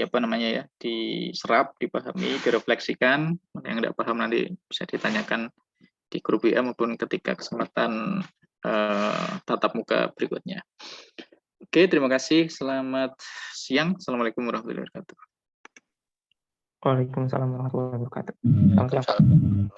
apa namanya ya, diserap, dipahami, direfleksikan. Yang nggak paham nanti bisa ditanyakan di grup WA maupun ketika kesempatan tatap muka berikutnya. Oke, terima kasih. Selamat siang. Assalamualaikum warahmatullahi wabarakatuh. Waalaikumsalam warahmatullahi wabarakatuh. Selamat siang.